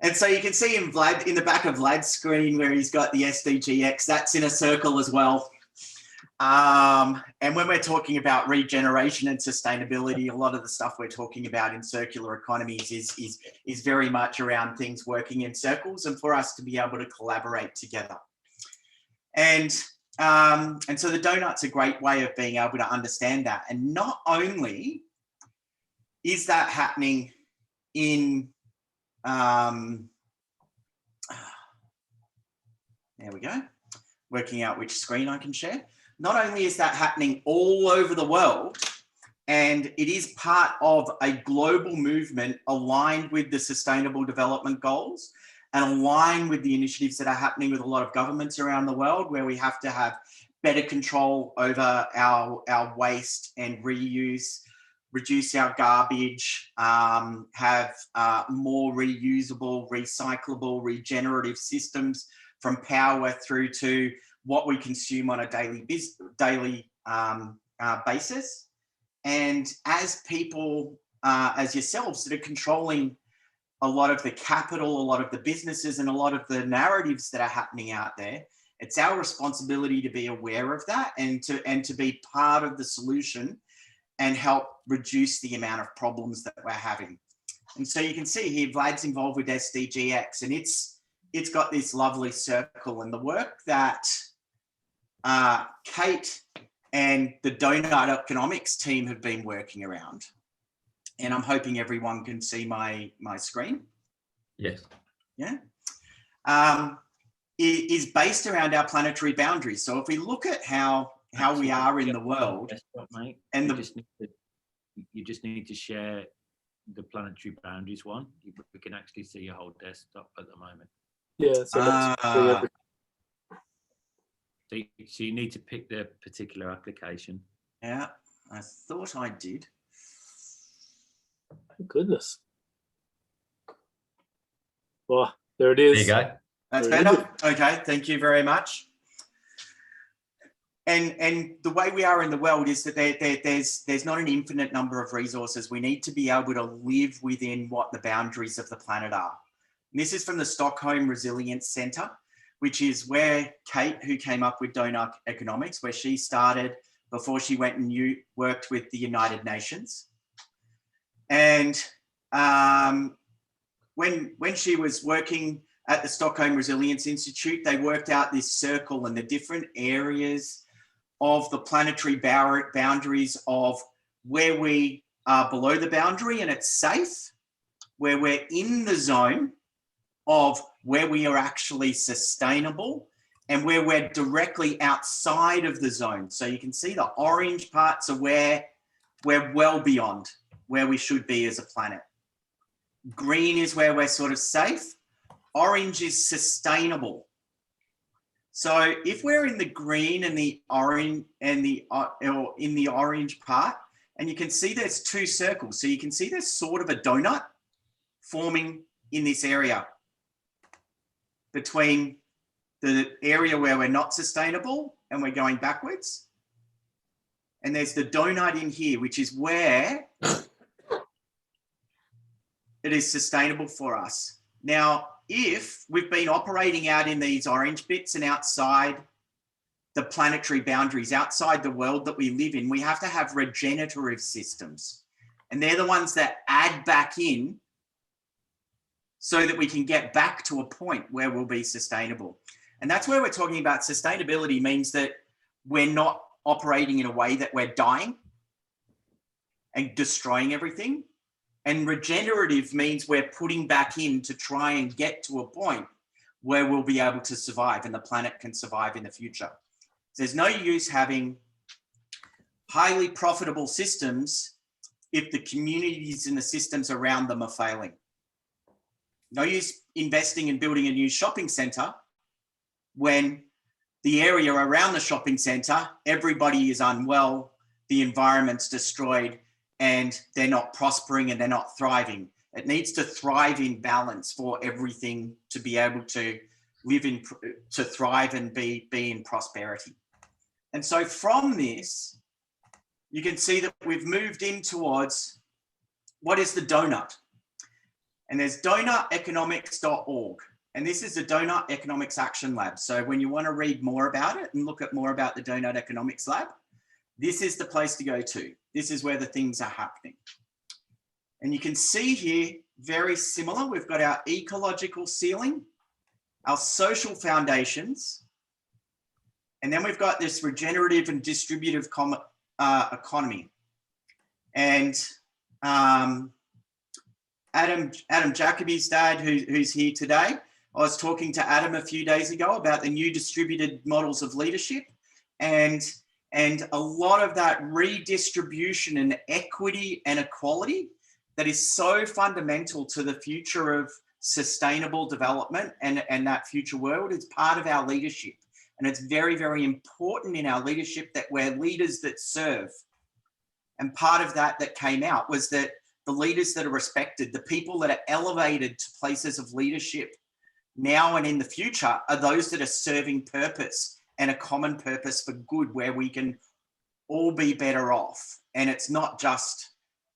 And so you can see in Vlad, in the back of Vlad's screen where he's got the SDGX, that's in a circle as well. And when we're talking about regeneration and sustainability, a lot of the stuff we're talking about in circular economies is very much around things working in circles and for us to be able to collaborate together. And so the donut's a great way of being able to understand that. And not only is that happening in, there we go, working out which screen I can share. Not only is that happening all over the world, and it is part of a global movement aligned with the Sustainable Development Goals and aligned with the initiatives that are happening with a lot of governments around the world, where we have to have better control over our waste and reuse, reduce our garbage, have more reusable, recyclable, regenerative systems from power through to what we consume on a daily basis. And as people, as yourselves, that are controlling a lot of the capital, a lot of the businesses, and a lot of the narratives that are happening out there, it's our responsibility to be aware of that and to be part of the solution and help reduce the amount of problems that we're having. And so you can see here, Vlad's involved with SDGX, and it's got this lovely circle, and the work that Kate and the Doughnut Economics team have been working around. And I'm hoping everyone can see my screen. Yes. Yeah. Is based around our planetary boundaries. So if we look at how we are in the world, and you just need to share the planetary boundaries one. We can actually see your whole desktop at the moment. Yeah, so that's so you need to pick the particular application. Yeah, I thought I did. Thank goodness. Well, there it is. There you go. That's better. Okay, thank you very much. And the way we are in the world is that there's not an infinite number of resources. We need to be able to live within what the boundaries of the planet are. And this is from the Stockholm Resilience Centre, which is where Kate, who came up with Doughnut Economics, where she started before she went and worked with the United Nations. And when she was working at the Stockholm Resilience Institute, they worked out this circle and the different areas of the planetary boundaries of where we are below the boundary and it's safe, where we're in the zone of where we are actually sustainable, and where we're directly outside of the zone. So you can see the orange parts are where we're well beyond where we should be as a planet. Green is where we're sort of safe. Orange is sustainable. So if we're in the green and the orange and or in the orange part, and you can see there's two circles. So you can see there's sort of a donut forming in this area between the area where we're not sustainable and we're going backwards. And there's the donut in here, which is where it is sustainable for us. Now, if we've been operating out in these orange bits and outside the planetary boundaries, outside the world that we live in, we have to have regenerative systems. And they're the ones that add back in so that we can get back to a point where we'll be sustainable. And that's where we're talking about sustainability means that we're not operating in a way that we're dying and destroying everything. And regenerative means we're putting back in to try and get to a point where we'll be able to survive and the planet can survive in the future. There's no use having highly profitable systems if the communities and the systems around them are failing. No use investing in building a new shopping centre when the area around the shopping centre, everybody is unwell, the environment's destroyed, and they're not prospering and they're not thriving. It needs to thrive in balance for everything to be able to live in, to thrive and be in prosperity. And so from this, you can see that we've moved in towards what is the donut. And there's doughuteconomics.org. And this is the Doughnut Economics Action Lab. So when you want to read more about it and look at more about the Doughnut Economics Lab, this is the place to go to. This is where the things are happening. And you can see here, very similar. We've got our ecological ceiling, our social foundations, and then we've got this regenerative and distributive economy. And Adam Jacoby's dad, who's here today, I was talking to Adam a few days ago about the new distributed models of leadership, and a lot of that redistribution and equity and equality that is so fundamental to the future of sustainable development and that future world is part of our leadership. And it's very, very important in our leadership that we're leaders that serve. And part of that came out was that the leaders that are respected, the people that are elevated to places of leadership now and in the future are those that are serving purpose and a common purpose for good, where we can all be better off. And it's not just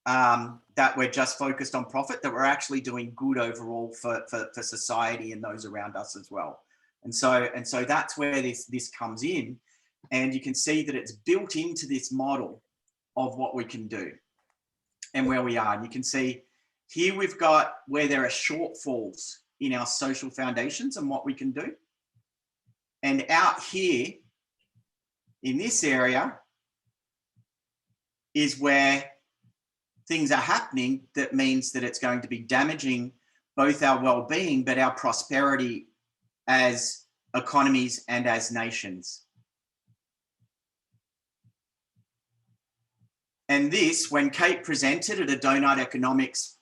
that we're just focused on profit, that we're actually doing good overall for society and those around us as well. And so that's where this comes in. And you can see that it's built into this model of what we can do and where we are. And you can see here we've got where there are shortfalls in our social foundations and what we can do. And out here in this area is where things are happening that means that it's going to be damaging both our well-being, but our prosperity as economies and as nations. And this, when Kate presented at a Doughnut Economics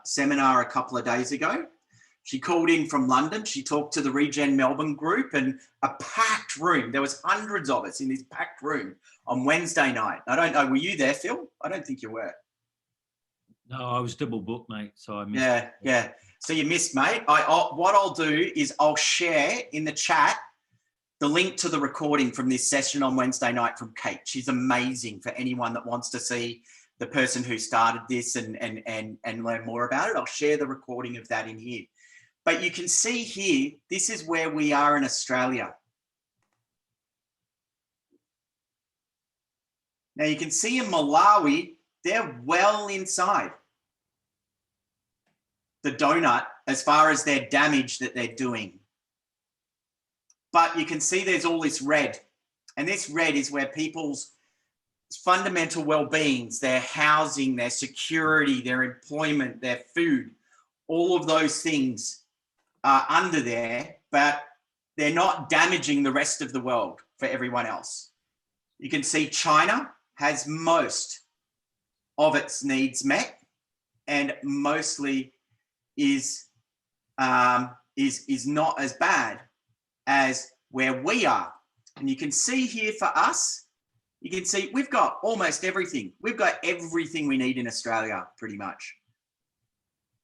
seminar a couple of days ago, she called in from London. She talked to the Regen Melbourne group, and a packed room. There was hundreds of us in this packed room on Wednesday night. I don't know, were you there, Phil? I don't think you were. No, I was double booked, mate. So I missed. Yeah. So you missed, mate. What I'll do is I'll share in the chat the link to the recording from this session on Wednesday night from Kate. She's amazing for anyone that wants to see the person who started this and learn more about it. I'll share the recording of that in here. But you can see here, this is where we are in Australia. Now you can see in Malawi, they're well inside the donut as far as their damage that they're doing. But you can see there's all this red, and this red is where people's fundamental well-beings, their housing, their security, their employment, their food, all of those things are under there, but they're not damaging the rest of the world for everyone else. You can see China has most of its needs met, and mostly is not as bad as where we are. And you can see here for us, you can see we've got almost everything. We've got everything we need in Australia, pretty much.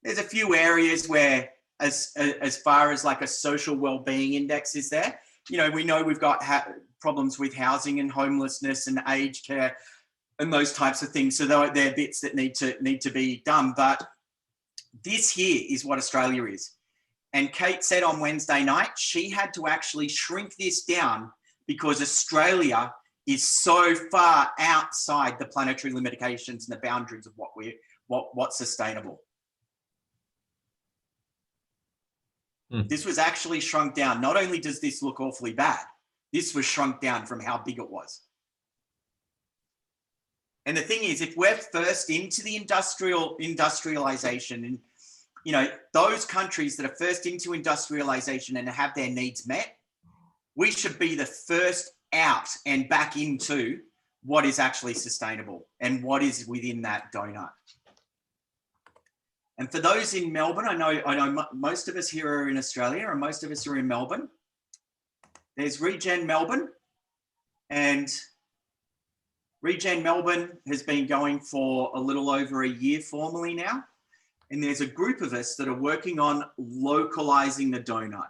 There's a few areas where as far as like a social well-being index is there, you know, we know we've got problems with housing and homelessness and aged care and those types of things. So they're bits that need to be done. But this here is what Australia is. And Kate said on Wednesday night, she had to actually shrink this down because Australia is so far outside the planetary limitations and the boundaries of what's sustainable. This was actually shrunk down. Not only does this look awfully bad, this was shrunk down from how big it was. And the thing is, if we're first into the industrialization, and you know, those countries that are first into industrialization and have their needs met, we should be the first out and back into what is actually sustainable and what is within that donut. And for those in Melbourne, I know most of us here are in Australia and most of us are in Melbourne. There's Regen Melbourne, and Regen Melbourne has been going for a little over a year formally now. And there's a group of us that are working on localizing the donut.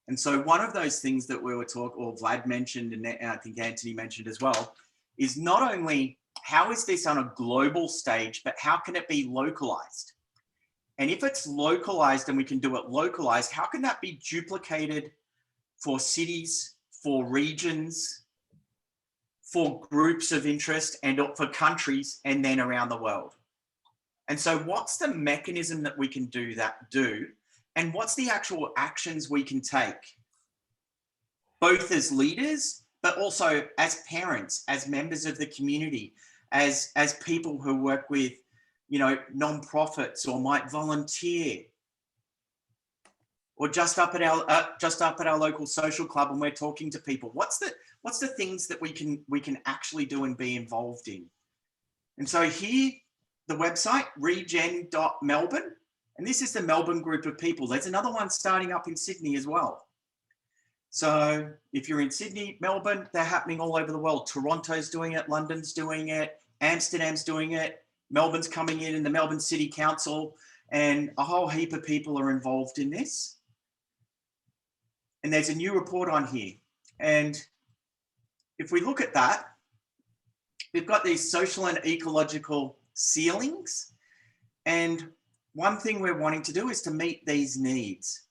And so one of those things that we were talking, or Vlad mentioned, and I think Anthony mentioned as well, is not only how is this on a global stage, but how can it be localized? And if it's localized and we can do it localized, how can that be duplicated for cities, for regions, for groups of interest, and for countries, and then around the world? And so what's the mechanism that we can do, and what's the actual actions we can take, both as leaders, but also as parents, as members of the community, as people who work with, you know, non-profits or might volunteer, or just up at our local social club when we're talking to people. What's the things that we can actually do and be involved in? And so here, the website, regen.melbourne, and this is the Melbourne group of people. There's another one starting up in Sydney as well. So if you're in Sydney, Melbourne, they're happening all over the world. Toronto's doing it, London's doing it, Amsterdam's doing it, Melbourne's coming in the Melbourne City Council, and a whole heap of people are involved in this. And there's a new report on here. And if we look at that, we've got these social and ecological ceilings. And one thing we're wanting to do is to meet these needs.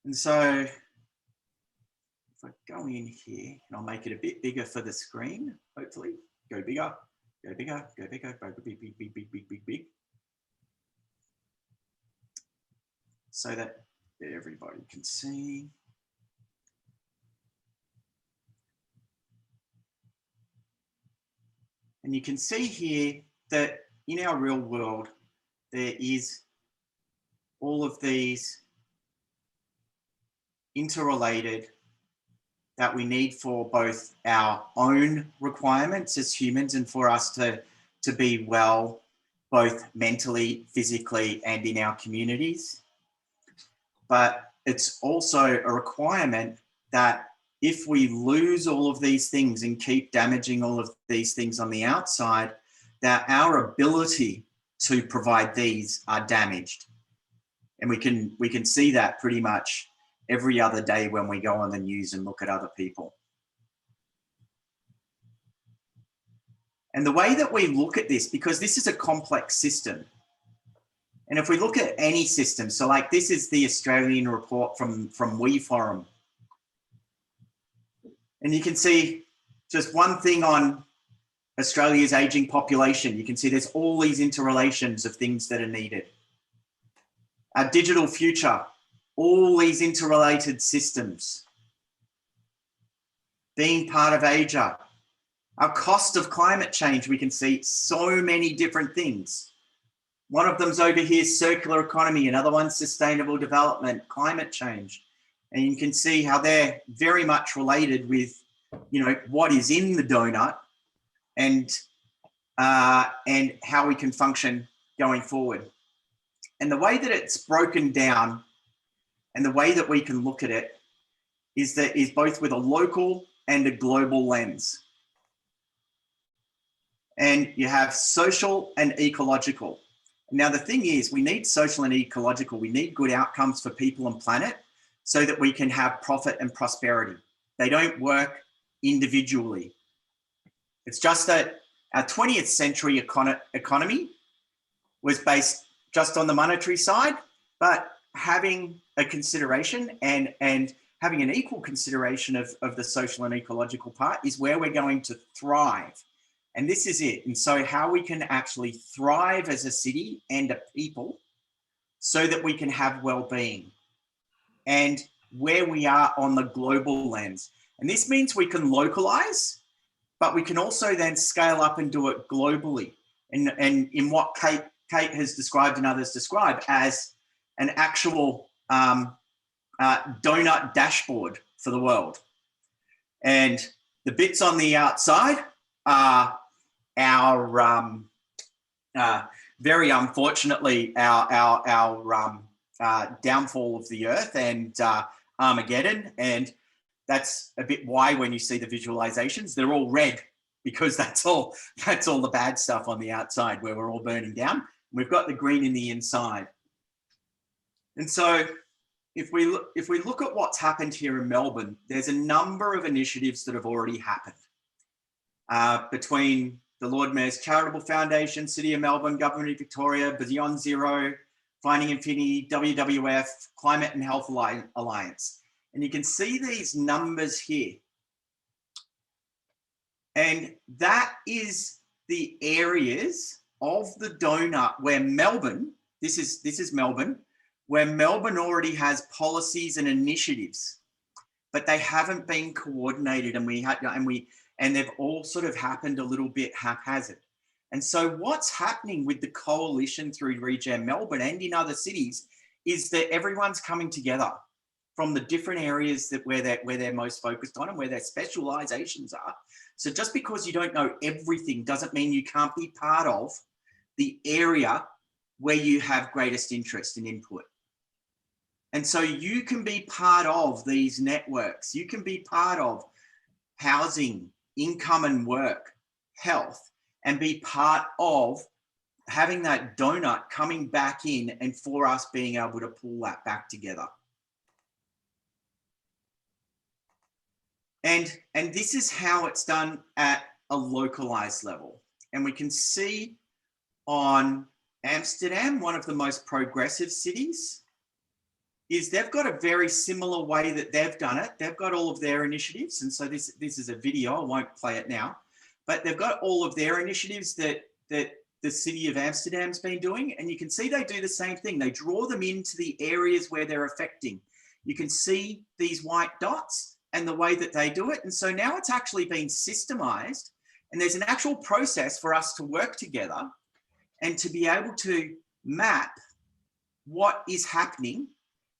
And so if I go in here, and I'll make it a bit bigger for the screen, hopefully. Go bigger, go bigger, go bigger, go big, big, big, big, big, big, big. So that everybody can see. And you can see here that in our real world, there is all of these interrelated that we need for both our own requirements as humans and for us to be well, both mentally, physically, and in our communities. But it's also a requirement that if we lose all of these things and keep damaging all of these things on the outside, that our ability to provide these are damaged. And we can see that pretty much every other day when we go on the news and look at other people. And the way that we look at this, because this is a complex system, and if we look at any system, so like this is the Australian report from WeForum, and you can see just one thing on Australia's aging population. You can see there's all these interrelations of things that are needed. Our digital future, all these interrelated systems. Being part of Asia. Our cost of climate change, we can see so many different things. One of them's over here, circular economy, another one's sustainable development, climate change. And you can see how they're very much related with, you know, what is in the donut and how we can function going forward. And the way that it's broken down and the way that we can look at it is both with a local and a global lens. And you have social and ecological. Now, the thing is, we need social and ecological. We need good outcomes for people and planet so that we can have profit and prosperity. They don't work individually. It's just that our 20th century economy was based just on the monetary side, but having a consideration and having an equal consideration of the social and ecological part is where we're going to thrive. And this is it. And so how we can actually thrive as a city and a people so that we can have well-being and where we are on the global lens. And this means we can localize, but we can also then scale up and do it globally. And in what Kate has described and others describe as an actual donut dashboard for the world. And the bits on the outside are our very unfortunately our downfall of the earth and Armageddon. And that's a bit why when you see the visualizations, they're all red, because that's all the bad stuff on the outside where we're all burning down. We've got the green in the inside. And so if we look at what's happened here in Melbourne, there's a number of initiatives that have already happened between the Lord Mayor's Charitable Foundation, City of Melbourne, Government of Victoria, Beyond Zero, Finding Infinity, WWF, Climate and Health Alliance. And you can see these numbers here. And that is the areas of the donut where Melbourne, this is Melbourne, where Melbourne already has policies and initiatives, but they haven't been coordinated, and they've all sort of happened a little bit haphazard. And so what's happening with the coalition through Regen Melbourne and in other cities is that everyone's coming together from the different areas that where they're most focused on and where their specializations are. So just because you don't know everything doesn't mean you can't be part of the area where you have greatest interest and input. And so you can be part of these networks. You can be part of housing, income and work, health, and be part of having that donut coming back in and for us being able to pull that back together. And this is how it's done at a localized level. And we can see on Amsterdam, one of the most progressive cities, is they've got a very similar way that they've done it. They've got all of their initiatives. And so this is a video, I won't play it now, but they've got all of their initiatives that the city of Amsterdam's been doing. And you can see they do the same thing. They draw them into the areas where they're affecting. You can see these white dots and the way that they do it. And so now it's actually been systemized, and there's an actual process for us to work together and to be able to map what is happening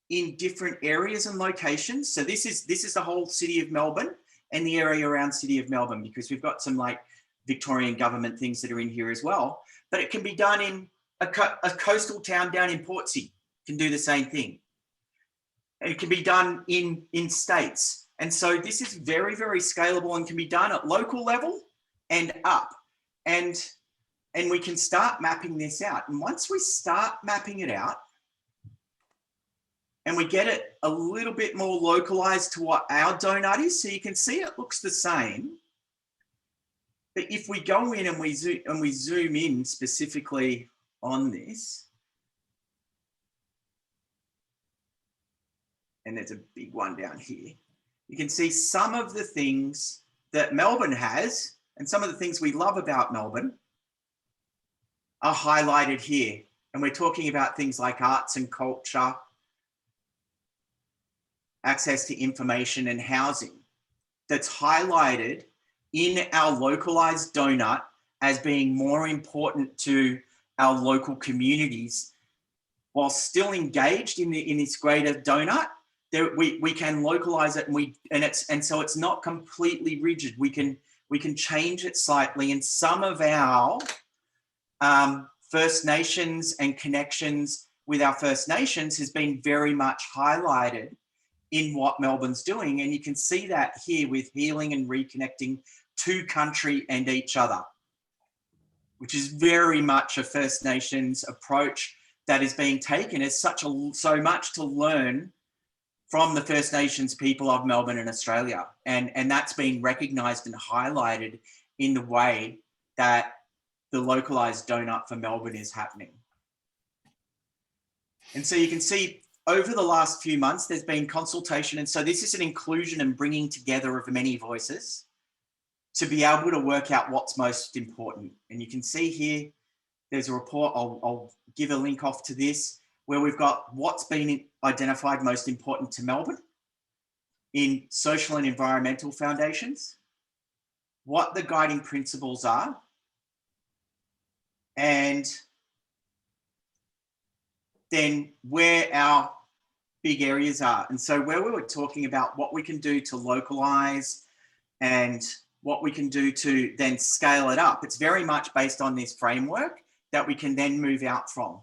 in different areas and locations. So this is the whole city of Melbourne and the area around city of Melbourne, because we've got some like Victorian government things that are in here as well, but it can be done in a coastal town down in Portsea, can do the same thing. It can be done in states. And so this is very, very scalable and can be done at local level and up. And we can start mapping this out. And once we start mapping it out and we get it a little bit more localized to what our donut is, so you can see it looks the same. But if we go in and we zoom in specifically on this, and there's a big one down here, you can see some of the things that Melbourne has and some of the things we love about Melbourne are highlighted here. And we're talking about things like arts and culture, access to information and housing, that's highlighted in our localized donut as being more important to our local communities, while still engaged in this greater donut. We can localize it, and so it's not completely rigid. We can change it slightly, and some of our First Nations and connections with our First Nations has been very much highlighted in what Melbourne's doing, and you can see that here with healing and reconnecting to country and each other, which is very much a First Nations approach that is being taken. As so much to learn from the First Nations people of Melbourne and Australia. And that's been recognised and highlighted in the way that the localised donut for Melbourne is happening. And so you can see over the last few months, there's been consultation. And so this is an inclusion and bringing together of many voices to be able to work out what's most important. And you can see here, there's a report, I'll give a link off to this, where we've got what's been identified most important to Melbourne in social and environmental foundations, what the guiding principles are, and then where our big areas are. And so where we were talking about what we can do to localize and what we can do to then scale it up, it's very much based on this framework that we can then move out from.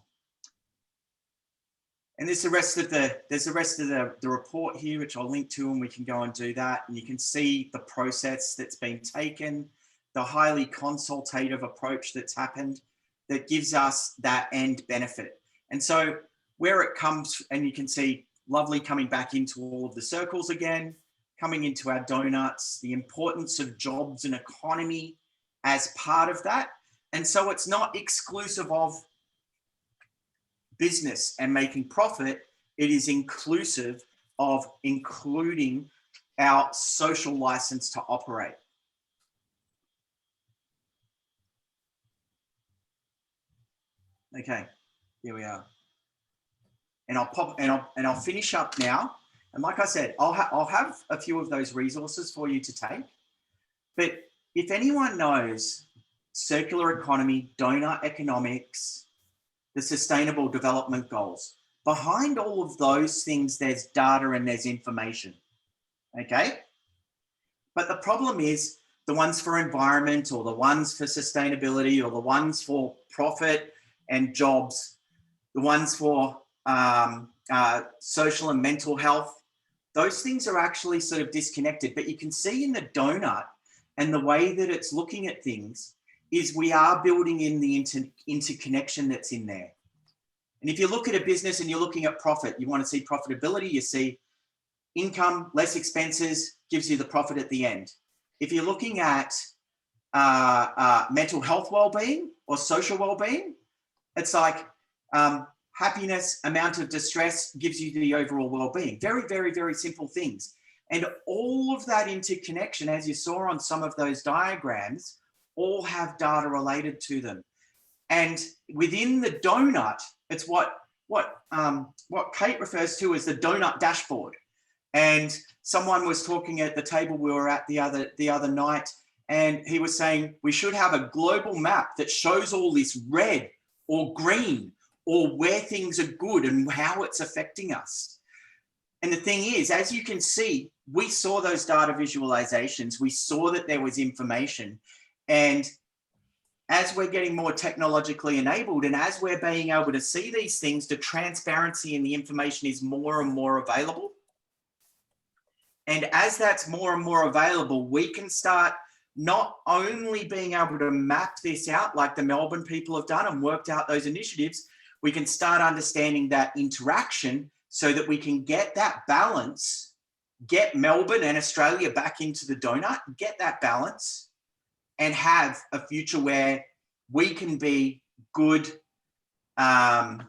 And there's the rest of the report here, which I'll link to, and we can go and do that. And you can see the process that's been taken, the highly consultative approach that's happened that gives us that end benefit. And so where it comes, and you can see lovely coming back into all of the circles again, coming into our donuts, the importance of jobs and economy as part of that. And so it's not exclusive of business and making profit, it is inclusive of including our social license to operate. Okay, here we are. And I'll finish up now. And like I said, I'll have a few of those resources for you to take. But if anyone knows circular economy, Doughnut Economics, the Sustainable Development Goals, behind all of those things, there's data and there's information. Okay? But the problem is the ones for environment or the ones for sustainability or the ones for profit and jobs, the ones for social and mental health, those things are actually sort of disconnected. But you can see in the donut and the way that it's looking at things is we are building in the interconnection that's in there. And if you look at a business and you're looking at profit, you want to see profitability, you see income, less expenses, gives you the profit at the end. If you're looking at mental health well-being or social well-being, it's like happiness, amount of distress gives you the overall well-being. Very, very, very simple things. And all of that interconnection, as you saw on some of those diagrams, all have data related to them. And within the donut, it's what Kate refers to as the donut dashboard. And someone was talking at the table we were at the other night, and he was saying we should have a global map that shows all this red or green or where things are good and how it's affecting us. And the thing is, as you can see, we saw those data visualizations. We saw that there was information. And as we're getting more technologically enabled and as we're being able to see these things, the transparency in the information is more and more available. And as that's more and more available, we can start not only being able to map this out like the Melbourne people have done and worked out those initiatives, we can start understanding that interaction so that we can get that balance, get Melbourne and Australia back into the donut, get that balance, and have a future where we can be good, what's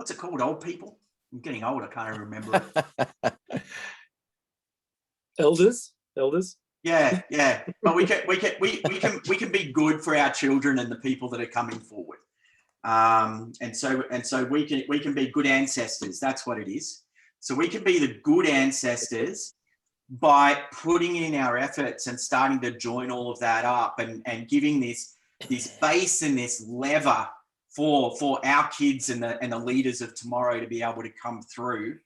it called, old people? I'm getting old, I can't even remember it. Elders. Yeah. But we can be good for our children and the people that are coming forward. And so we can be good ancestors. That's what it is. So we can be the good ancestors by putting in our efforts and starting to join all of that up and giving this base and this lever for our kids and the leaders of tomorrow to be able to come through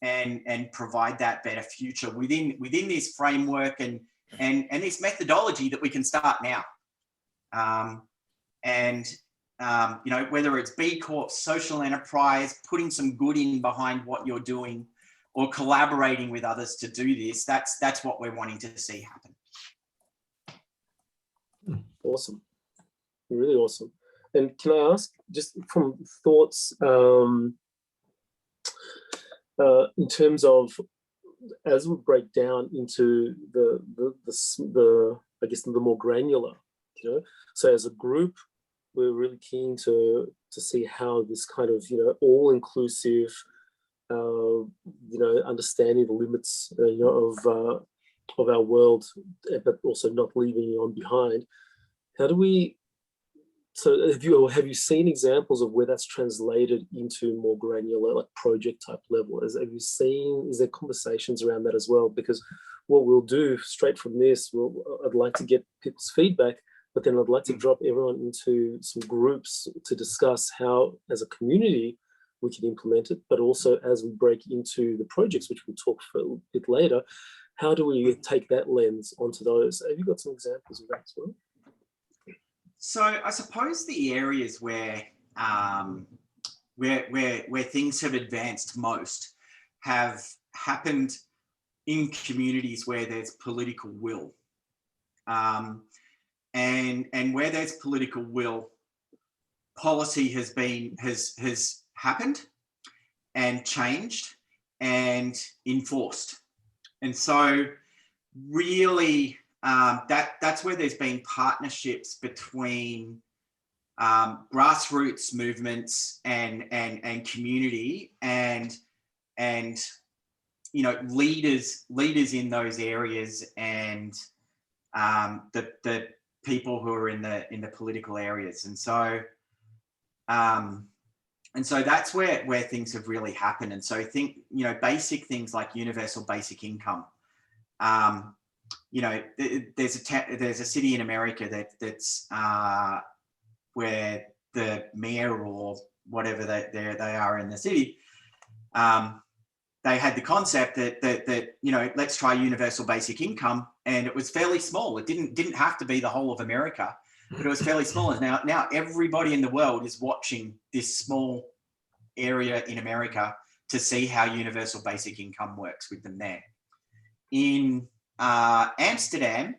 and provide that better future within this framework and this methodology that we can start now. You know, whether it's B Corp, social enterprise, putting some good in behind what you're doing, or collaborating with others to do this, that's what we're wanting to see happen. Awesome, really awesome. And can I ask, just from thoughts in terms of, as we break down into the I guess the more granular, you know, so as a group, we're really keen to see how this kind of, you know, all-inclusive, you know, understanding the limits, you know, of our world, but also not leaving anyone behind. How do we? So have you seen examples of where that's translated into more granular, like project type level? Is there conversations around that as well? Because what we'll do straight from this, I'd like to get people's feedback, but then I'd like to drop everyone into some groups to discuss how, as a community, we can implement it, but also as we break into the projects, which we'll talk for a bit later, how do we take that lens onto those? Have you got some examples of that as well? So I suppose the areas where things have advanced most have happened in communities where there's political will. And where there's political will, policy has happened and changed and enforced. And so really that's where there's been partnerships between grassroots movements and community and leaders in those areas and the people who are in the political areas. And so that's where things have really happened. And so I think, basic things like universal basic income. There's a city in America that's where the mayor or whatever they are in the city, they had the concept that let's try universal basic income, and it was fairly small. It didn't have to be the whole of America, but it was fairly small. And now everybody in the world is watching this small area in America to see how universal basic income works with them there. In Amsterdam,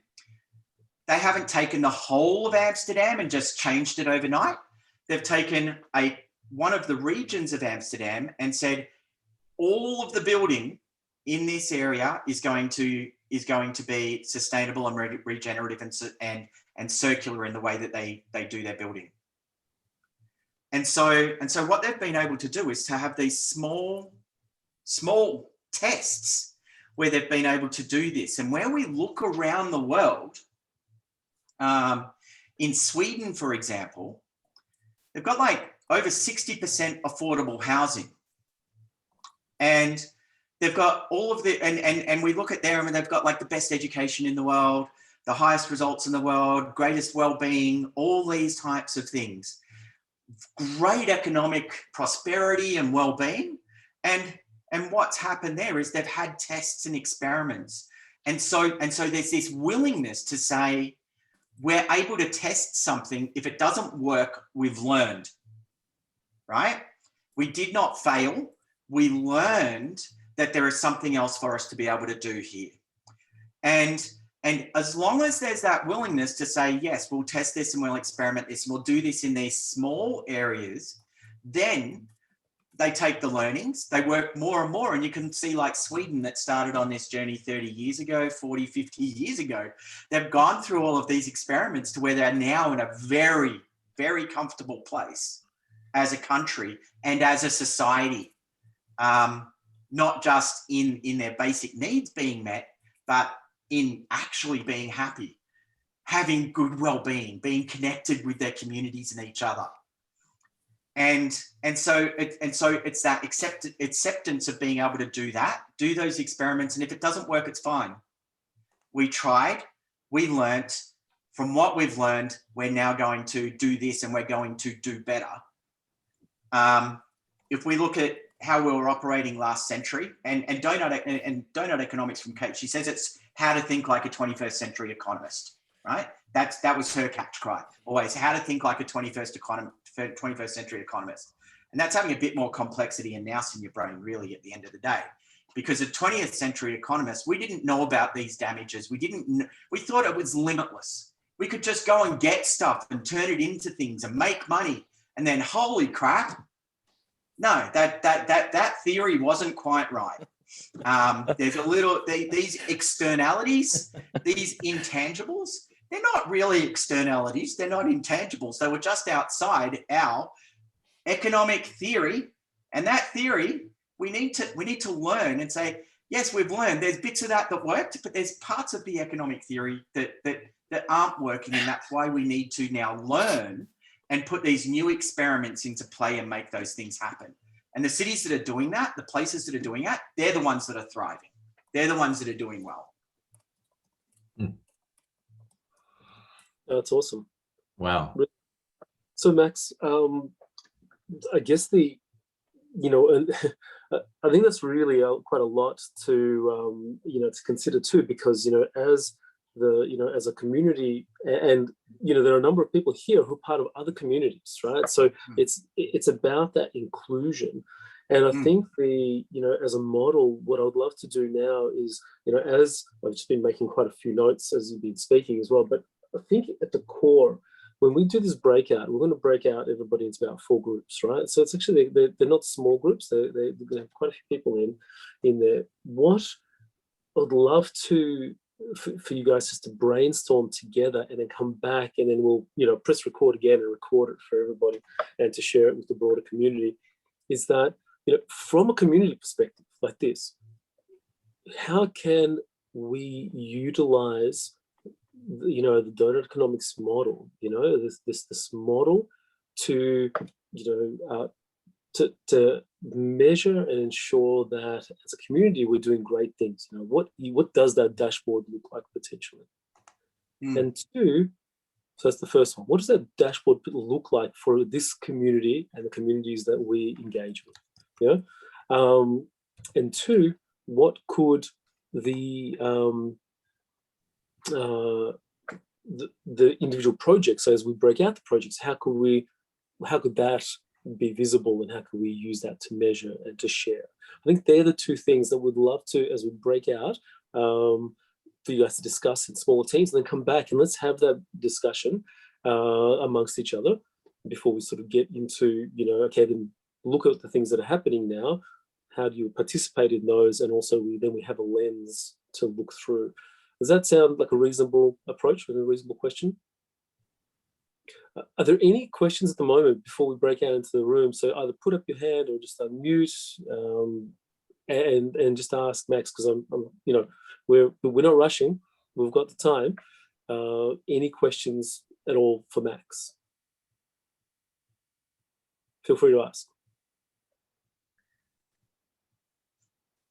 they haven't taken the whole of Amsterdam and just changed it overnight. They've taken one of the regions of Amsterdam and said, all of the building in this area is going to be sustainable and regenerative and circular in the way that they do their building. And so what they've been able to do is to have these small tests where they've been able to do this. And where we look around the world, in Sweden, for example, they've got like over 60% affordable housing. And they've got all of the, and we look at them and they've got like the best education in the world, the highest results in the world, greatest well-being, all these types of things. Great economic prosperity and well-being. And what's happened there is they've had tests and experiments. And so there's this willingness to say, we're able to test something. If it doesn't work, we've learned, right? We did not fail. We learned that there is something else for us to be able to do here. And as long as there's that willingness to say, yes, we'll test this and we'll experiment this and we'll do this in these small areas, then they take the learnings, they work more and more. And you can see like Sweden that started on this journey 30 years ago, 40, 50 years ago. They've gone through all of these experiments to where they're now in a very, very comfortable place as a country and as a society. Not just in their basic needs being met, but in actually being happy, having good well-being, being connected with their communities and each other. And so it's that acceptance of being able to do that, do those experiments. And if it doesn't work, it's fine. We tried, we learnt. From what we've learned, we're now going to do this and we're going to do better. If we look at how we were operating last century, and Doughnut Economics from Kate, she says it's how to think like a 21st century economist, right? That was her catch cry, always how to think like a 21st century economist. And that's having a bit more complexity and nous in your brain, really, at the end of the day. Because a 20th century economist, we didn't know about these damages. We thought it was limitless. We could just go and get stuff and turn it into things and make money. And then, holy crap, no, that theory wasn't quite right. There's these externalities, these intangibles, they're not really externalities, they're not intangibles. They were just outside our economic theory. And that theory, we need to learn and say, yes, we've learned there's bits of that worked, but there's parts of the economic theory that aren't working. And that's why we need to now learn and put these new experiments into play and make those things happen. And the cities that are doing that, the places that are doing that, they're the ones that are thriving. They're the ones that are doing well. That's awesome. Wow. So Max, I guess and I think that's really quite a lot to to consider too, because as a community, and there are a number of people here who are part of other communities, right? So it's about that inclusion. And I think as a model, what I would love to do now is, as I've just been making quite a few notes as you've been speaking as well, but I think at the core, when we do this breakout, we're going to break out everybody into about 4 groups, right? So it's actually, they're not small groups. They have quite a few people in there. What I would love to for you guys just to brainstorm together and then come back, and then we'll, press record again and record it for everybody and to share it with the broader community, is that, from a community perspective like this, how can we utilize, the Doughnut Economics model, this model to, to measure and ensure that as a community we're doing great things. What does that dashboard look like potentially? And two, so that's the first one. What does that dashboard look like for this community and the communities that we engage with? And two, what could the individual projects, so as we break out the projects, how could that be visible, and how can we use that to measure and to share? I think they're the two things that we'd love to, as we break out, for you guys to discuss in smaller teams, and then come back and let's have that discussion amongst each other before we sort of get into, okay, then look at the things that are happening now. How do you participate in those? And also we have a lens to look through. Does that sound like a reasonable approach or a reasonable question? Are there any questions at the moment before we break out into the room? So either put up your hand or just unmute and just ask Max, because we're not rushing. We've got the time. Any questions at all for Max? Feel free to ask.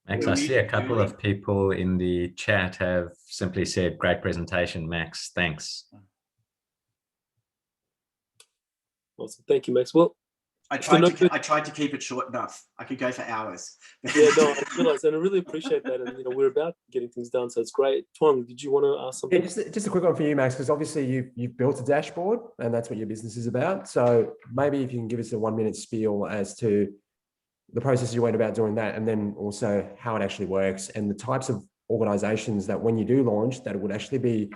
Max, I see a couple of people in the chat have simply said, great presentation, Max, thanks. Awesome, thank you, Max. Well, I tried to keep it short enough. I could go for hours. Yeah, no, I realised, and I really appreciate that. And we're about getting things done, so it's great. Tuong, did you want to ask something? Yeah, just a quick one for you, Max, because obviously you've built a dashboard, and that's what your business is about. So maybe if you can give us a 1-minute spiel as to the process you went about doing that, and then also how it actually works, and the types of organizations that when you do launch, that it would actually be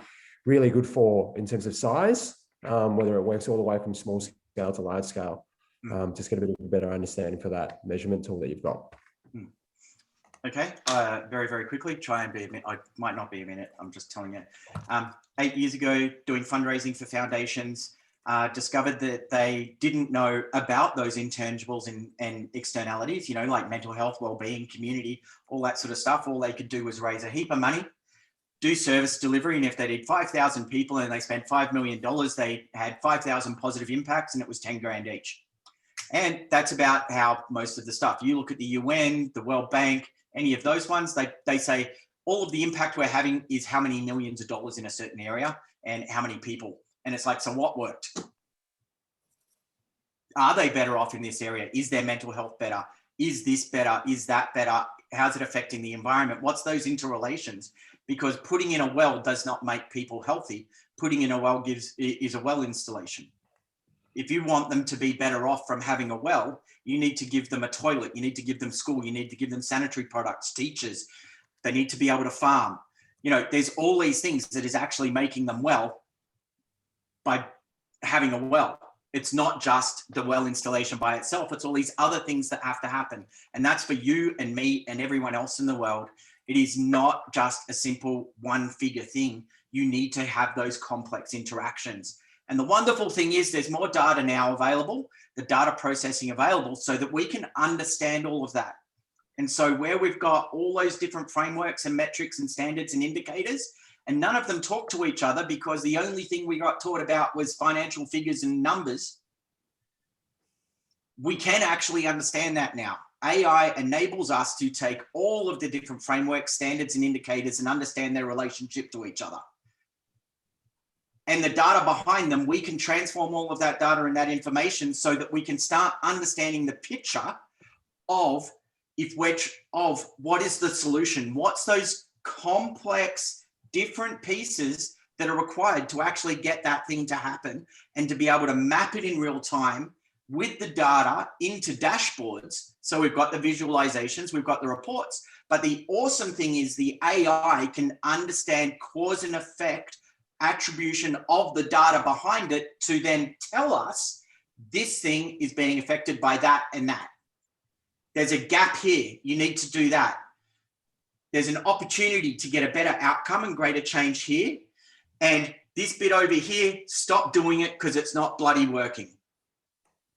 really good for in terms of size, whether it works all the way from small scale to large scale. Just get a bit of a better understanding for that measurement tool that you've got. Okay, very, very quickly, try and be a minute. I might not be a minute, I'm just telling you. 8 years ago, doing fundraising for foundations, discovered that they didn't know about those intangibles and externalities, like mental health, well-being, community, all that sort of stuff. All they could do was raise a heap of money, do service delivery, and if they did 5,000 people and they spent $5 million, they had 5,000 positive impacts, and it was 10 grand each. And that's about how most of the stuff, you look at the UN, the World Bank, any of those ones, they say all of the impact we're having is how many millions of dollars in a certain area and how many people. And it's like, so what worked? Are they better off in this area? Is their mental health better? Is this better? Is that better? How's it affecting the environment? What's those interrelations? Because putting in a well does not make people healthy. Putting in a well is a well installation. If you want them to be better off from having a well, you need to give them a toilet. You need to give them school. You need to give them sanitary products, teachers. They need to be able to farm. There's all these things that is actually making them well by having a well. It's not just the well installation by itself. It's all these other things that have to happen. And that's for you and me and everyone else in the world. It is not just a simple one-figure thing. You need to have those complex interactions. And the wonderful thing is there's more data now available, the data processing available, so that we can understand all of that. And so where we've got all those different frameworks and metrics and standards and indicators, and none of them talk to each other because the only thing we got taught about was financial figures and numbers, we can actually understand that now. AI enables us to take all of the different frameworks, standards, and indicators and understand their relationship to each other. And the data behind them, we can transform all of that data and that information so that we can start understanding the picture of what is the solution? What's those complex, different pieces that are required to actually get that thing to happen, and to be able to map it in real time with the data into dashboards. So we've got the visualizations, we've got the reports, but the awesome thing is the AI can understand cause and effect attribution of the data behind it to then tell us this thing is being affected by that and that. There's a gap here. You need to do that. there's an opportunity to get a better outcome and greater change here. And this bit over here, stop doing it because it's not bloody working.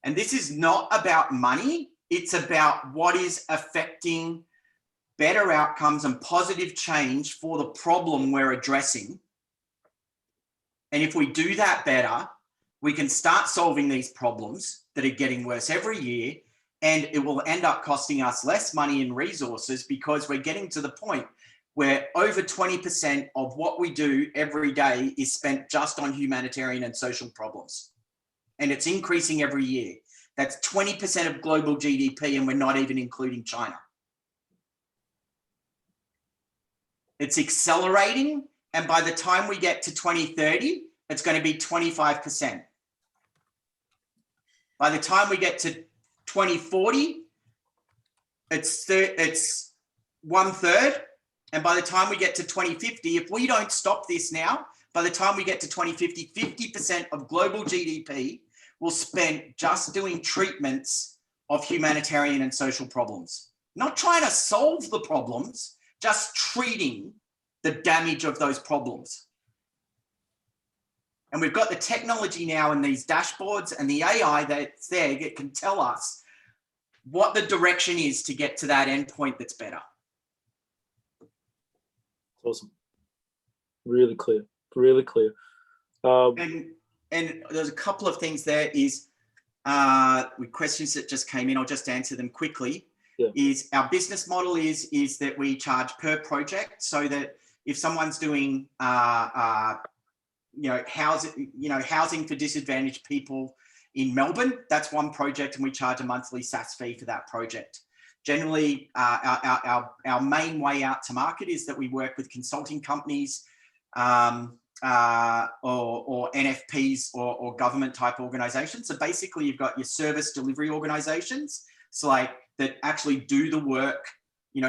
And this is not about money. It's about what is affecting better outcomes and positive change for the problem we're addressing. And if we do that better, we can start solving these problems that are getting worse every year, and it will end up costing us less money and resources because we're getting to the point where over 20% of what we do every day is spent just on humanitarian and social problems. And it's increasing every year. That's 20% of global GDP, and we're not even including China. It's accelerating, and by the time we get to 2030, it's going to be 25%. By the time we get to 2040, it's 1/3. And by the time we get to 2050, if we don't stop this now, by the time we get to 2050, 50% of global GDP will spend just doing treatments of humanitarian and social problems. Not trying to solve the problems, just treating the damage of those problems. And we've got the technology now in these dashboards and the AI that's there that can tell us what the direction is to get to that endpoint that's better. Awesome. Really clear, really clear. And there's a couple of things there is with questions that just came in, I'll just answer them quickly. Yeah. Is our business model is that we charge per project, so that if someone's doing housing for disadvantaged people in Melbourne, that's one project, and we charge a monthly SaaS fee for that project. Generally, our main way out to market is that we work with consulting companies or NFPs or government type organizations. So basically, you've got your service delivery organizations, so like that actually do the work,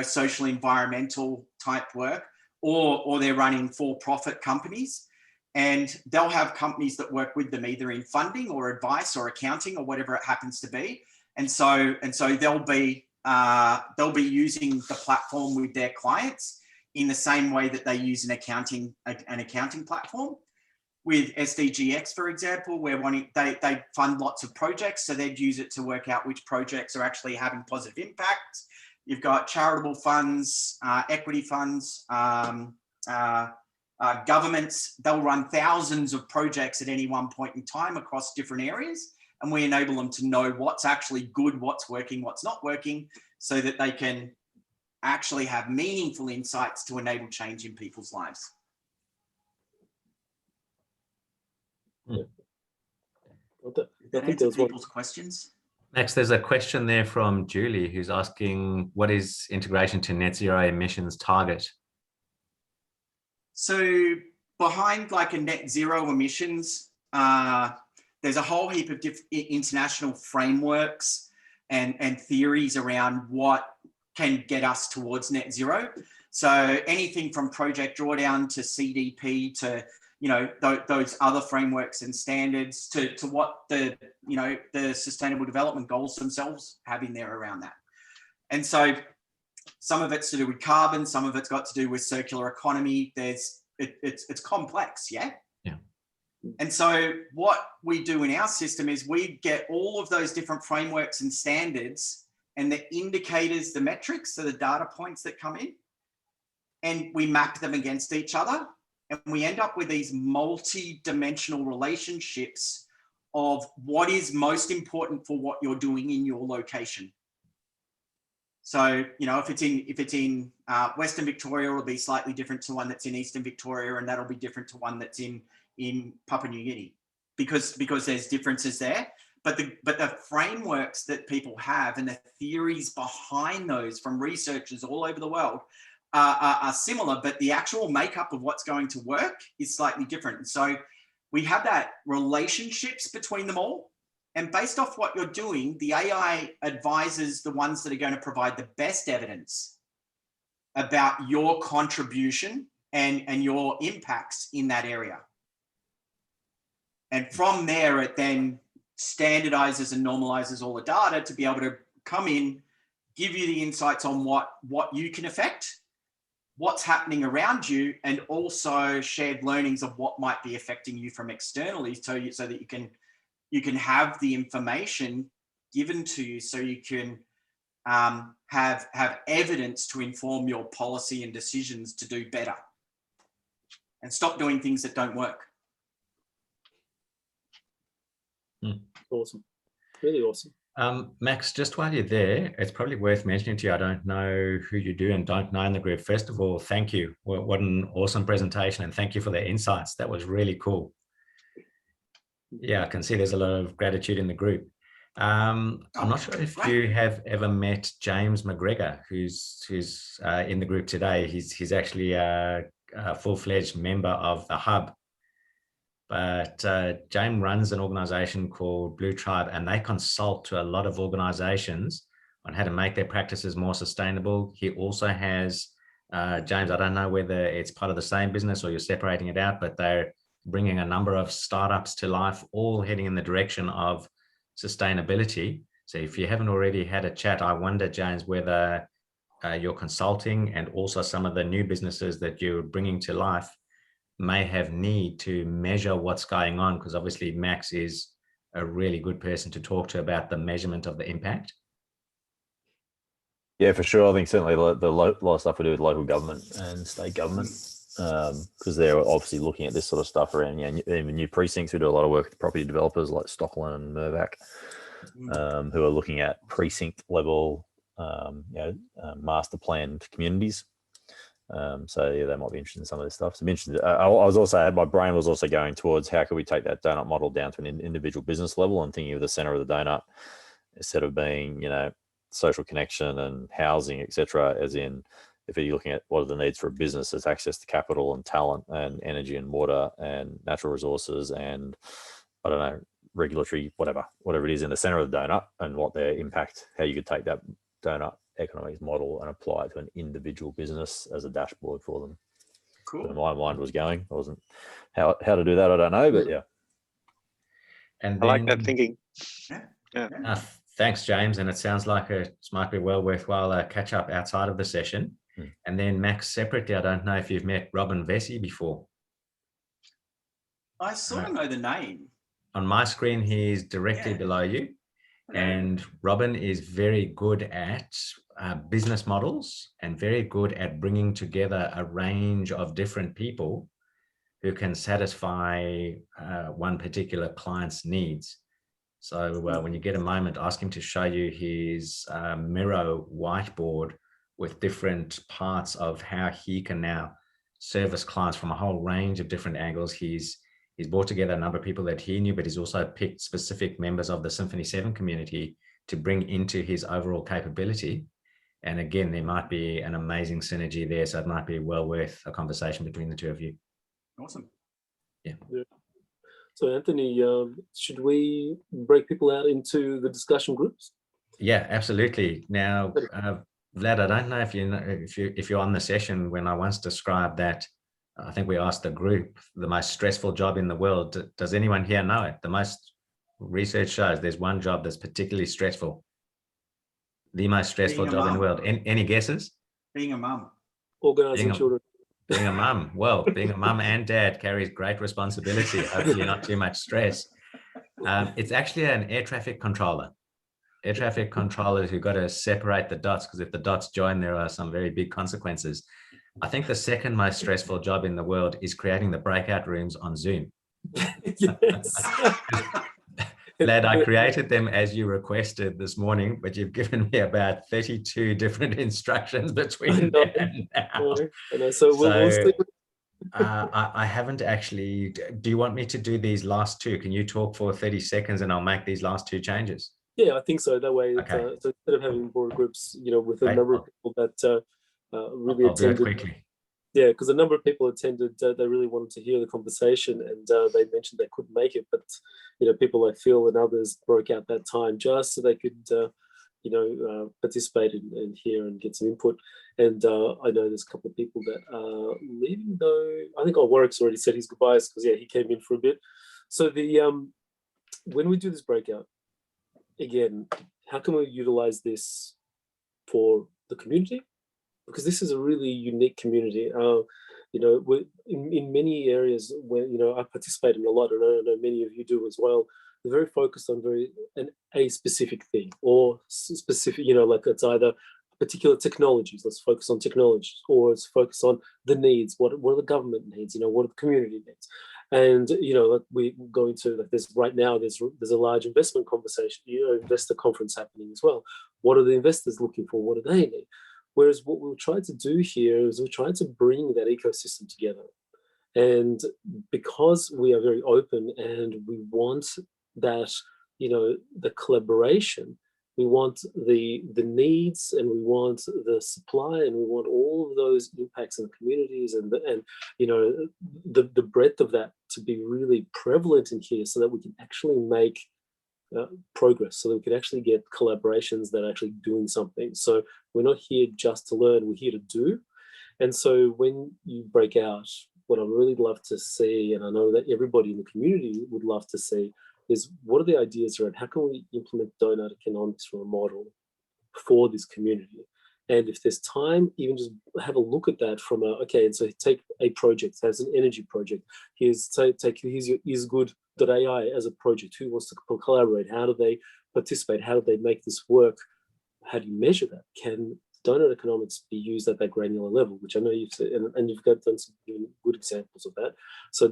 social environmental type work, or they're running for-profit companies. And they'll have companies that work with them either in funding or advice or accounting or whatever it happens to be. And so they'll be using the platform with their clients in the same way that they use an accounting platform. With SDGX, for example, where they fund lots of projects, so they'd use it to work out which projects are actually having positive impact. You've got charitable funds, equity funds, governments. They'll run thousands of projects at any one point in time across different areas, and we enable them to know what's actually good, what's working, what's not working, so that they can actually have meaningful insights to enable change in people's lives. Yeah. I think there's people's questions. Next, there's a question there from Julie, who's asking, what is integration to net zero emissions target? So behind like a net zero emissions, there's a whole heap of international frameworks and theories around what can get us towards net zero. So anything from Project Drawdown to CDP to those other frameworks and standards to what the Sustainable Development Goals themselves have in there around that. And so some of it's to do with carbon, some of it's got to do with circular economy. It's complex, yeah? Yeah. And so what we do in our system is we get all of those different frameworks and standards and the indicators, the metrics, so the data points that come in, and we map them against each other. And we end up with these multi-dimensional relationships of what is most important for what you're doing in your location. So, if it's in Western Victoria, it'll be slightly different to one that's in Eastern Victoria, and that'll be different to one that's in Papua New Guinea, because there's differences there. But the frameworks that people have and the theories behind those from researchers all over the world are similar, but the actual makeup of what's going to work is slightly different. And so we have that relationships between them all. And based off what you're doing, the AI advises the ones that are going to provide the best evidence about your contribution and your impacts in that area. And from there, it then standardizes and normalizes all the data to be able to come in, give you the insights on what you can affect, what's happening around you, and also shared learnings of what might be affecting you from externally, so that you can have the information given to you, so you can have evidence to inform your policy and decisions to do better and stop doing things that don't work. Awesome. Really awesome. Max, just while you're there, it's probably worth mentioning to you, I don't know who you do and don't know in the group. First of all, thank you. What an awesome presentation, and thank you for the insights. That was really cool. Yeah, I can see there's a lot of gratitude in the group. I'm not sure if you have ever met James McGregor, who's in the group today. He's actually a full-fledged member of the Hub. But James runs an organization called Blue Tribe, and they consult to a lot of organizations on how to make their practices more sustainable. He also has, James, I don't know whether it's part of the same business or you're separating it out, but they're bringing a number of startups to life, all heading in the direction of sustainability. So if you haven't already had a chat, I wonder, James, whether your consulting and also some of the new businesses that you're bringing to life may have need to measure what's going on, because obviously Max is a really good person to talk to about the measurement of the impact. Yeah, for sure. I think certainly a lot of stuff we do with local government and state government, because they're obviously looking at this sort of stuff around, even new precincts. We do a lot of work with property developers like Stockland and Mirvac, who are looking at precinct level, master planned communities. So yeah, they might be interested in some of this stuff. So I'm interested. My brain was also going towards how could we take that donut model down to an individual business level, and thinking of the center of the donut instead of being, social connection and housing, etc. As in, if you're looking at what are the needs for a business, there's access to capital and talent and energy and water and natural resources and regulatory, whatever it is in the center of the donut, and what their impact, how you could take that donut economics model and apply it to an individual business as a dashboard for them. Cool. So my mind was going. I wasn't how to do that. I don't know, but yeah. And I like that thinking. Yeah. Thanks, James. And it sounds like it might be well worthwhile catch up outside of the session. And then Max, separately, I don't know if you've met Robin Vesey before. I sort of know the name. On my screen, he's directly below you. And Robin is very good at business models and very good at bringing together a range of different people who can satisfy one particular client's needs. So when you get a moment, ask him to show you his Miro whiteboard with different parts of how he can now service clients from a whole range of different angles. He's brought together a number of people that he knew, but he's also picked specific members of the Symphony7 community to bring into his overall capability. And again, there might be an amazing synergy there. So it might be well worth a conversation between the two of you. Awesome. Yeah. So Anthony, should we break people out into the discussion groups? Yeah, absolutely. Now, Vlad, I don't know if you're on the session when I once described that. I think we asked the group the most stressful job in the world. Does anyone here know it? The most research shows there's one job that's particularly stressful. The most stressful job in the world. Any guesses? Being a mum. Organising children. Being a mum. Well, being a mum and dad carries great responsibility. Hopefully not too much stress. It's actually an air traffic controller. Air traffic controllers who've got to separate the dots, because if the dots join, there are some very big consequences. I think the second most stressful job in the world is creating the breakout rooms on Zoom. Yes. Lad, I created them as you requested this morning, but you've given me about 32 different instructions between now and now. I haven't actually. Do you want me to do these last two? Can you talk for 30 seconds and I'll make these last two changes? Yeah, I think so. That way, so instead of having more groups, with a number of people that really I'll attended. do it quickly. Yeah, because a number of people attended. They really wanted to hear the conversation, and they mentioned they couldn't make it, but people like Phil and others broke out that time just so they could, participate and hear and get some input. And I know there's a couple of people that are leaving, though. I think Warwick's already said his goodbyes because he came in for a bit. So when we do this breakout, again, how can we utilize this for the community because this is a really unique community. You know, in many areas where, you know, I participate in a lot, and I know many of you do as well. They're very focused on a specific thing, or specific, you know, like it's either particular technologies, let's focus on technologies, or it's focus on the needs, what are the government needs, you know, what are the community needs. And, you know, like we go into, like there's right now, there's a large investment conversation, you know, investor conference happening as well. What are the investors looking for? What do they need? Whereas what we're trying to do here is we're trying to bring that ecosystem together. And because we are very open and we want that, you know, the collaboration, we want the needs, and we want the supply, and we want all of those impacts in the communities, and you know, the breadth of that to be really prevalent in here, so that we can actually make progress, so that we can actually get collaborations that are actually doing something. So we're not here just to learn, we're here to do. And so when you break out, what I really love to see, and I know that everybody in the community would love to see, is what are the ideas around how can we implement Doughnut Economics from a model for this community? And if there's time, even just have a look at that from okay, and so take a project as an energy project. Here's your isgood.ai as a project. Who wants to collaborate? How do they participate? How do they make this work? How do you measure that? Can Doughnut Economics be used at that granular level, which I know you've said, and you've done some good examples of that. So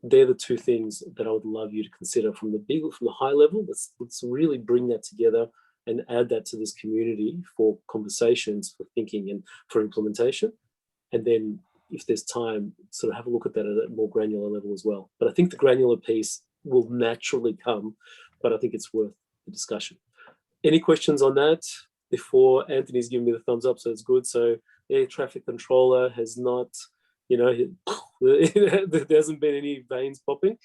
they're the two things that I would love you to consider from the high level. Let's really bring that together and add that to this community for conversations, for thinking, and for implementation. And then if there's time, sort of have a look at that at a more granular level as well. But I think the granular piece will naturally come, but I think it's worth the discussion. Any questions on that before Anthony's giving me the thumbs up? So it's good. So air traffic controller has not, you know, there hasn't been any veins popping.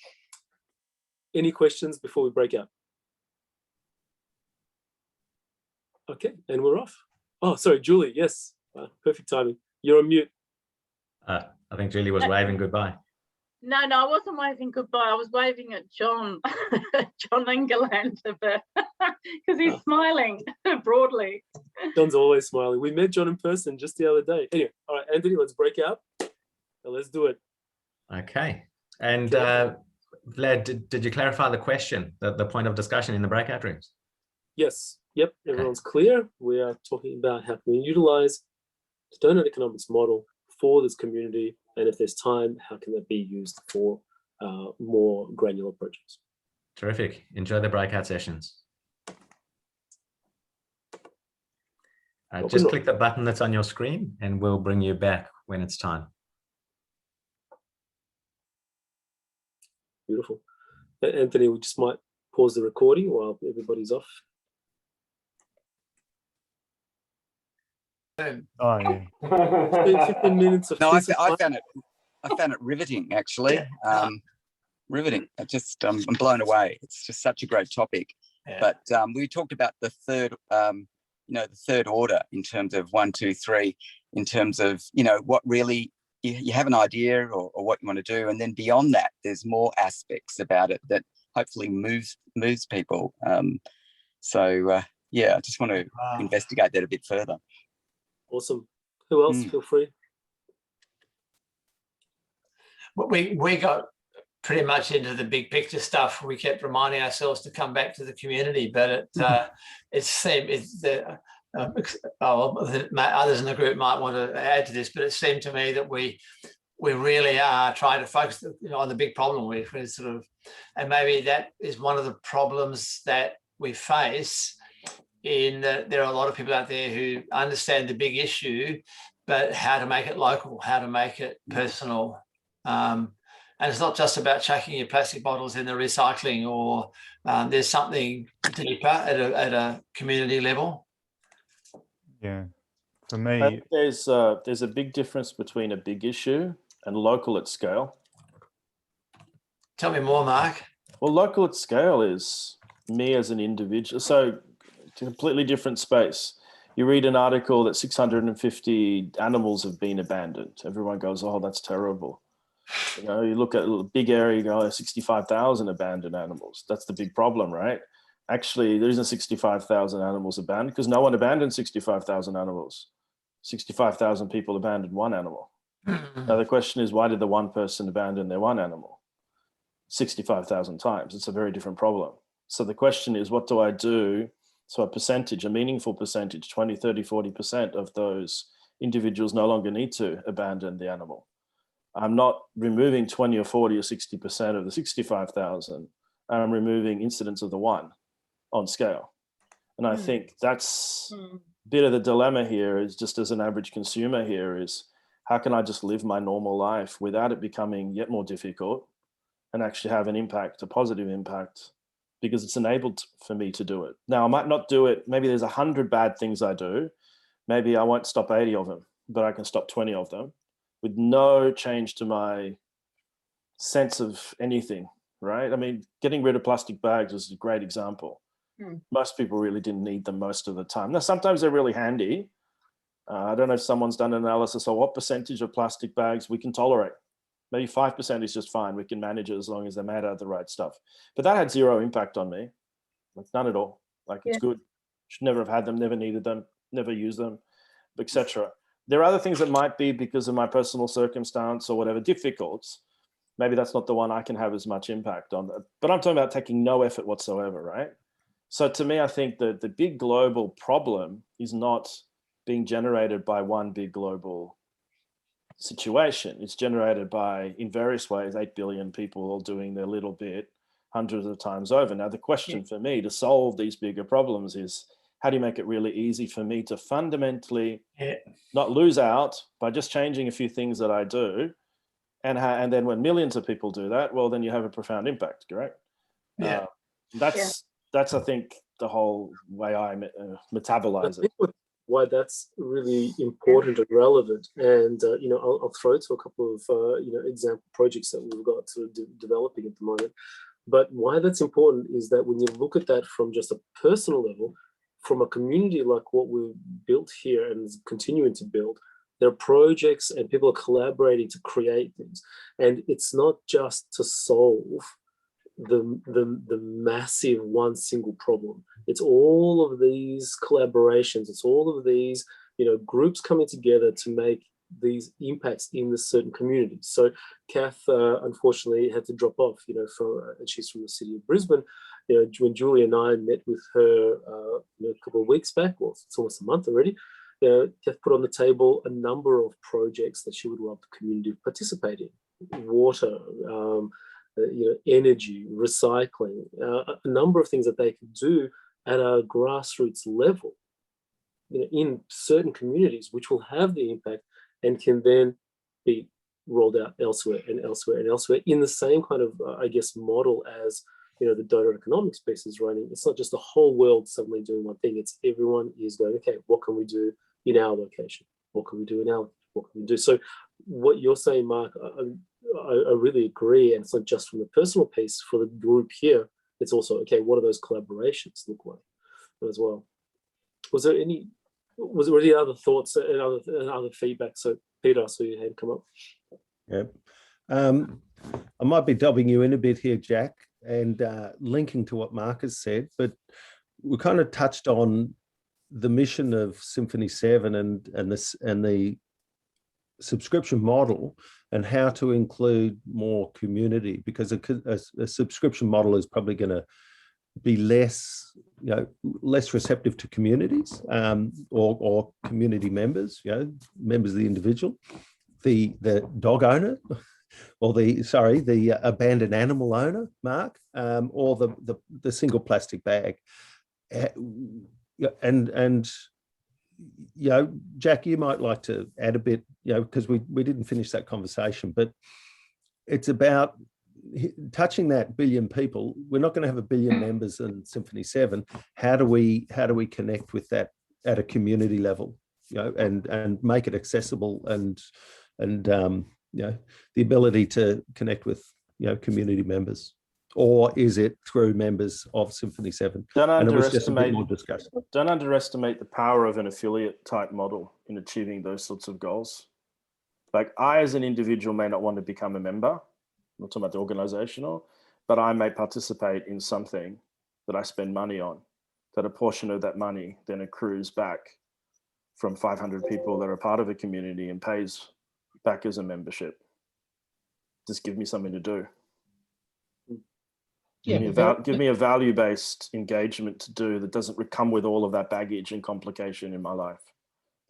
Any questions before we break out? Okay, and we're off. Oh, sorry, Julie. Yes, perfect timing. You're on mute. I think Julie was waving goodbye. No, I wasn't waving goodbye. I was waving at John, John Engerland, because he's smiling broadly. John's always smiling. We met John in person just the other day. Anyway, all right, Anthony, let's break out. Let's do it. Okay. And Vlad, did you clarify the question, the point of discussion in the breakout rooms? Yes. Yep. Everyone's clear. We are talking about how can we utilize the Doughnut Economics model for this community, and if there's time, how can that be used for more granular projects? Terrific. Enjoy the breakout sessions. Just click the button that's on your screen and we'll bring you back when it's time. Beautiful. Anthony, we just might pause the recording while everybody's off. Oh yeah. 15 minutes of no, I found it riveting, actually. Yeah. Riveting. I'm blown away. It's just such a great topic. Yeah. But we talked about the third, the third order in terms of 1, 2, 3, in terms of, what really you have an idea or what you want to do, and then beyond that, there's more aspects about it that hopefully moves people. I just want to investigate that a bit further. Awesome. Who else? Feel free. We got pretty much into the big picture stuff. We kept reminding ourselves to come back to the community, but others in the group might want to add to this, but it seemed to me that we really are trying to focus on the big problem. We're sort of, and maybe that is one of the problems that we face, in that there are a lot of people out there who understand the big issue, but how to make it local, how to make it personal. And it's not just about chucking your plastic bottles in the recycling, or there's something deeper at a community level. Yeah, for me, there's a big difference between a big issue and local at scale. Tell me more, Mark. Well, local at scale is me as an individual. So completely different space. You read an article that 650 animals have been abandoned. Everyone goes, oh, that's terrible. You look at a big area, you go, 65,000 abandoned animals. That's the big problem, right? Actually, there isn't 65,000 animals abandoned because no one abandoned 65,000 animals. 65,000 people abandoned one animal. Now the question is, why did the one person abandon their one animal 65,000 times? It's a very different problem. So the question is, what do I do? So a percentage, a meaningful percentage, 20, 30, 40% of those individuals no longer need to abandon the animal. I'm not removing 20 or 40 or 60% of the 65,000. I'm removing incidents of the one on scale. And I think that's a bit of the dilemma here, is just as an average consumer here, is how can I just live my normal life without it becoming yet more difficult and actually have an impact, a positive impact, because it's enabled for me to do it. Now, I might not do it. Maybe there's 100 bad things I do. Maybe I won't stop 80 of them, but I can stop 20 of them with no change to my sense of anything, right? I mean, getting rid of plastic bags was a great example. Most people really didn't need them most of the time. Now, sometimes they're really handy. I don't know if someone's done an analysis of what percentage of plastic bags we can tolerate. Maybe 5% is just fine. We can manage it as long as they're made out of the right stuff. But that had zero impact on me. Like, none at all. Like, it's good. Should never have had them, never needed them, never used them, etc. There are other things that might be, because of my personal circumstance or whatever, difficult. Maybe that's not the one I can have as much impact on. But I'm talking about taking no effort whatsoever, right? So to me, I think that the big global problem is not being generated by one big global situation. It's generated by, in various ways, 8 billion people all doing their little bit hundreds of times over. Now, the question for me to solve these bigger problems is, how do you make it really easy for me to fundamentally not lose out by just changing a few things that I do? And then when millions of people do that, well, then you have a profound impact, correct? That's, I think, the whole way I metabolize it. Why that's really important and relevant. And, you know, I'll throw to a couple of, you know, example projects that we've got sort of developing at the moment. But why that's important is that when you look at that from just a personal level, from a community like what we've built here and is continuing to build, there are projects and people are collaborating to create things. And it's not just to solve the massive one single problem. It's all of these collaborations. It's all of these, you know, groups coming together to make these impacts in the certain communities. So Kath, unfortunately, had to drop off, you know, and she's from the city of Brisbane. You know, when Julie and I met with her you know, a couple of weeks back, well, it's almost a month already, you know, Kath put on the table a number of projects that she would love the community to participate in. Water, you know, energy, recycling, a number of things that they could do at a grassroots level, you know, in certain communities, which will have the impact and can then be rolled out elsewhere and elsewhere and elsewhere in the same kind of, I guess, model as, you know, the Doughnut Economics piece is running. It's not just the whole world suddenly doing one thing. It's everyone is going, okay, what can we do in our location? What can we do in our, what can we do? So what you're saying, Mark, I really agree. And it's not just from the personal piece for the group here. It's also, okay, what do those collaborations look like as well? Was there any other thoughts and other feedback? So Peter, I saw your hand come up. Yeah. I might be dobbing you in a bit here, Jack, and linking to what Mark has said, but we kind of touched on the mission of Symphony7 and the subscription model and how to include more community, because a subscription model is probably going to be less receptive to communities or community members, you know, members of the individual, the dog owner, or the abandoned animal owner, Mark, or the single plastic bag, and you know, Jack, you might like to add a bit, you know, because we didn't finish that conversation, but it's about touching that billion people. We're not going to have a billion members in Symphony7. How do we connect with that at a community level, you know, and make it accessible and you know, the ability to connect with, you know, community members? Or is it through members of Symphony7? Don't Don't underestimate the power of an affiliate type model in achieving those sorts of goals. Like, I, as an individual, may not want to become a member. I'm not talking about the organizational, but I may participate in something that I spend money on, that a portion of that money then accrues back from 500 people that are part of a community and pays back as a membership. Just give me something to do. Give me a value-based engagement to do that doesn't come with all of that baggage and complication in my life.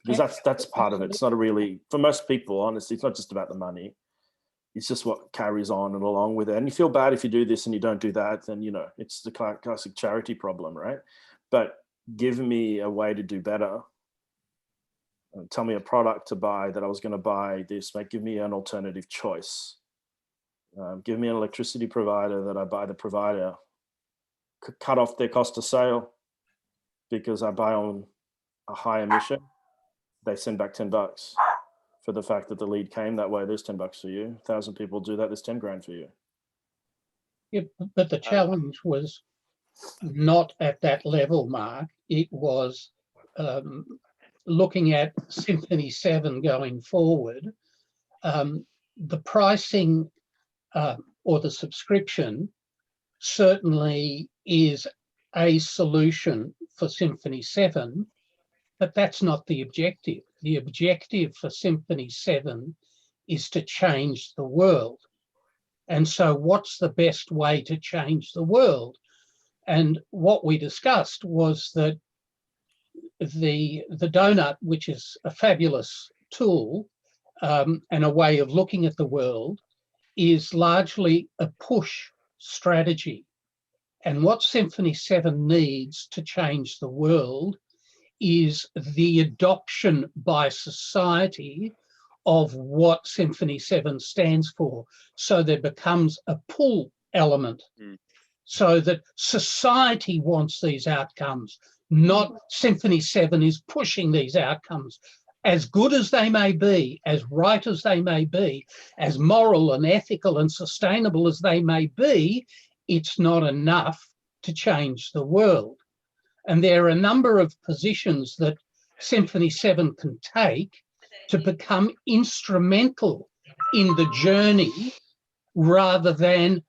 Because that's part of it. It's not really, for most people, honestly, it's not just about the money. It's just what carries on and along with it. And you feel bad if you do this and you don't do that, then, you know, it's the classic charity problem, right? But give me a way to do better. Tell me a product to buy that I was going to buy this, give me an alternative choice. Give me an electricity provider that I buy the provider, cut off their cost of sale because I buy on a high emission. They send back $10 for the fact that the lead came that way. There's $10 for you. 1,000 people do that. There's 10 grand for you. Yeah, but the challenge was not at that level, Mark. It was looking at Symphony7 going forward. The pricing or the subscription certainly is a solution for Symphony7, but that's not the objective. The objective for Symphony7 is to change the world. And so what's the best way to change the world? And what we discussed was that the Doughnut, which is a fabulous tool and a way of looking at the world, is largely a push strategy. And what Symphony7 needs to change the world is the adoption by society of what Symphony7 stands for. So there becomes a pull element, so that society wants these outcomes, not Symphony7 is pushing these outcomes. As good as they may be, as right as they may be, as moral and ethical and sustainable as they may be, it's not enough to change the world. And there are a number of positions that Symphony7 can take to become instrumental in the journey rather than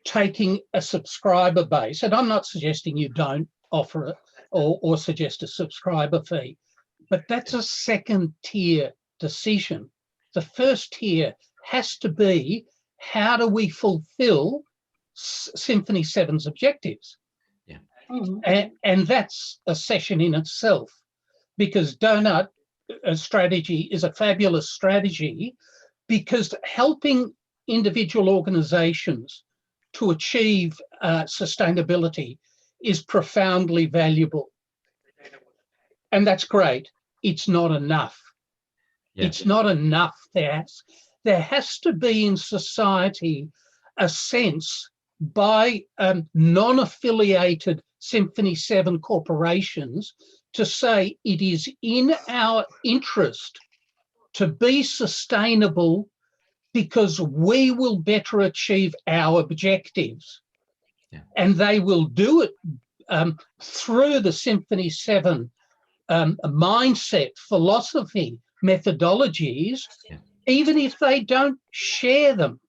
taking a subscriber base. And I'm not suggesting you don't offer it or suggest a subscriber fee, but that's a second tier decision. The first tier has to be, how do we fulfill Symphony7's objectives? Yeah. And that's a session in itself, because Doughnut strategy is a fabulous strategy, because helping individual organizations to achieve sustainability is profoundly valuable. And that's great. It's not enough. Yeah. It's not enough. There has to be in society a sense by non-affiliated Symphony7 corporations to say it is in our interest to be sustainable because we will better achieve our objectives. Yeah. And they will do it through the Symphony7 mindset, philosophy, methodologies, yeah, even if they don't share them.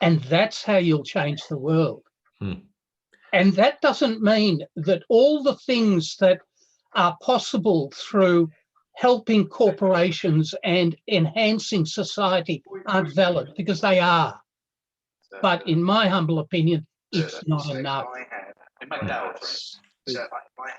And that's how you'll change the world. And that doesn't mean that all the things that are possible through helping corporations and enhancing society aren't valid, because they are. But in my humble opinion, it's not enough.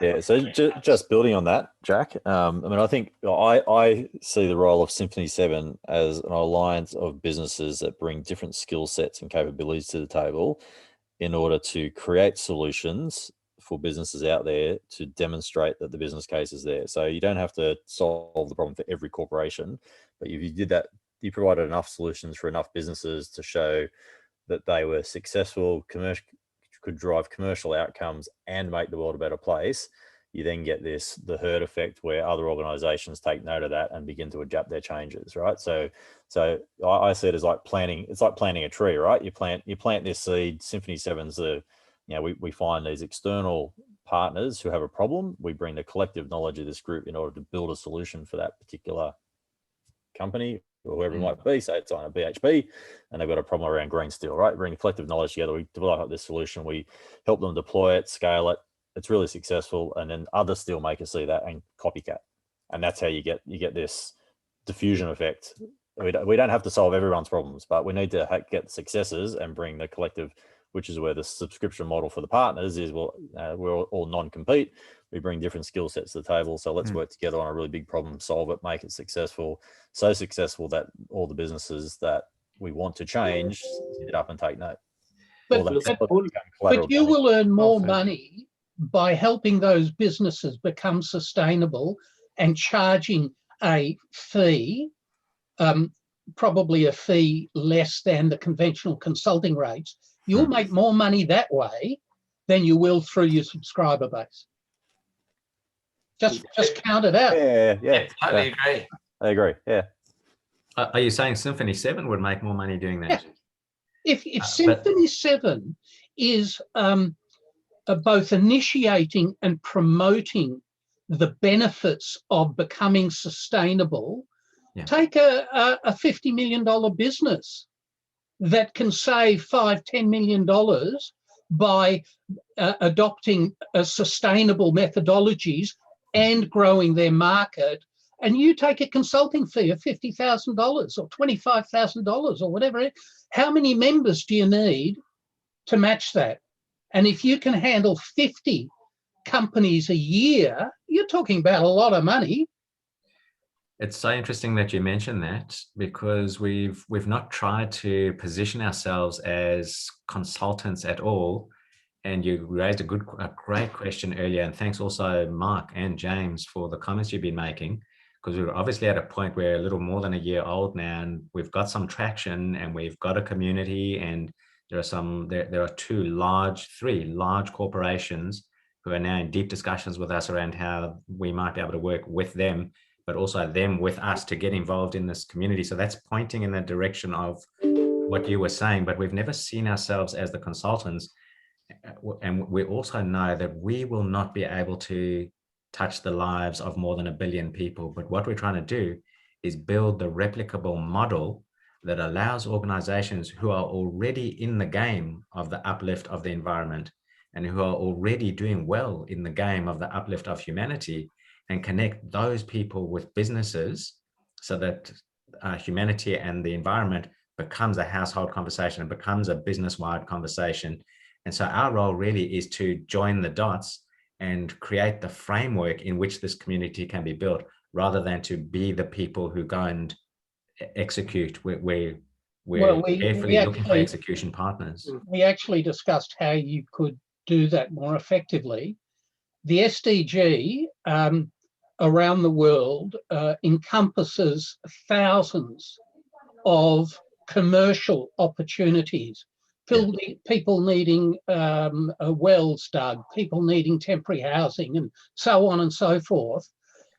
Yeah, so just building on that, Jack, I mean, I think I see the role of Symphony7 as an alliance of businesses that bring different skill sets and capabilities to the table in order to create solutions for businesses out there to demonstrate that the business case is there. So you don't have to solve the problem for every corporation, but if you did that, you provided enough solutions for enough businesses to show that they were successful, could drive commercial outcomes and make the world a better place, you then get the herd effect where other organizations take note of that and begin to adapt their changes, right? So I see it as like planting, it's like planting a tree, right? You plant this seed. Symphony7's we find these external partners who have a problem. We bring the collective knowledge of this group in order to build a solution for that particular company, or whoever it might be. Say it's on a BHP and they've got a problem around green steel, right? Bring the collective knowledge together, we develop this solution, we help them deploy it, scale it, it's really successful, and then other steel makers see that and copycat, and that's how you get this diffusion effect. We don't have to solve everyone's problems, but we need to get successes and bring the collective, which is where the subscription model for the partners is. Well, we're all non-compete. We bring different skill sets to the table. So let's work together on a really big problem, solve it, make it successful, so successful that all the businesses that we want to change get up and take note. But you will earn more money by helping those businesses become sustainable and charging a fee, probably a fee less than the conventional consulting rates. You'll make more money that way than you will through your subscriber base. Just count it out. Yeah. Totally agree. I agree. Yeah. Are you saying Symphony7 would make more money doing that? Yeah. If Symphony7 is both initiating and promoting the benefits of becoming sustainable, take a $50 million business that can save $5–10 million by adopting sustainable methodologies and growing their market, and you take a consulting fee of $50,000 or $25,000 or whatever. How many members do you need to match that? And if you can handle 50 companies a year, you're talking about a lot of money. It's so interesting that you mentioned that, because we've not tried to position ourselves as consultants at all. And you raised a great question earlier, and thanks also Mark and James for the comments you've been making, because we're obviously at a point where a little more than a year old now, and we've got some traction, and we've got a community, and there are three large corporations who are now in deep discussions with us around how we might be able to work with them, but also them with us to get involved in this community. So that's pointing in the direction of what you were saying, but we've never seen ourselves as the consultants. And we also know that we will not be able to touch the lives of more than 1 billion people. But what we're trying to do is build the replicable model that allows organizations who are already in the game of the uplift of the environment and who are already doing well in the game of the uplift of humanity, and connect those people with businesses so that humanity and the environment becomes a household conversation, becomes a business-wide conversation. And so our role really is to join the dots and create the framework in which this community can be built, rather than to be the people who go and execute. We're carefully looking for execution partners. We actually discussed how you could do that more effectively. The SDG around the world encompasses thousands of commercial opportunities. People needing wells dug, people needing temporary housing, and so on and so forth.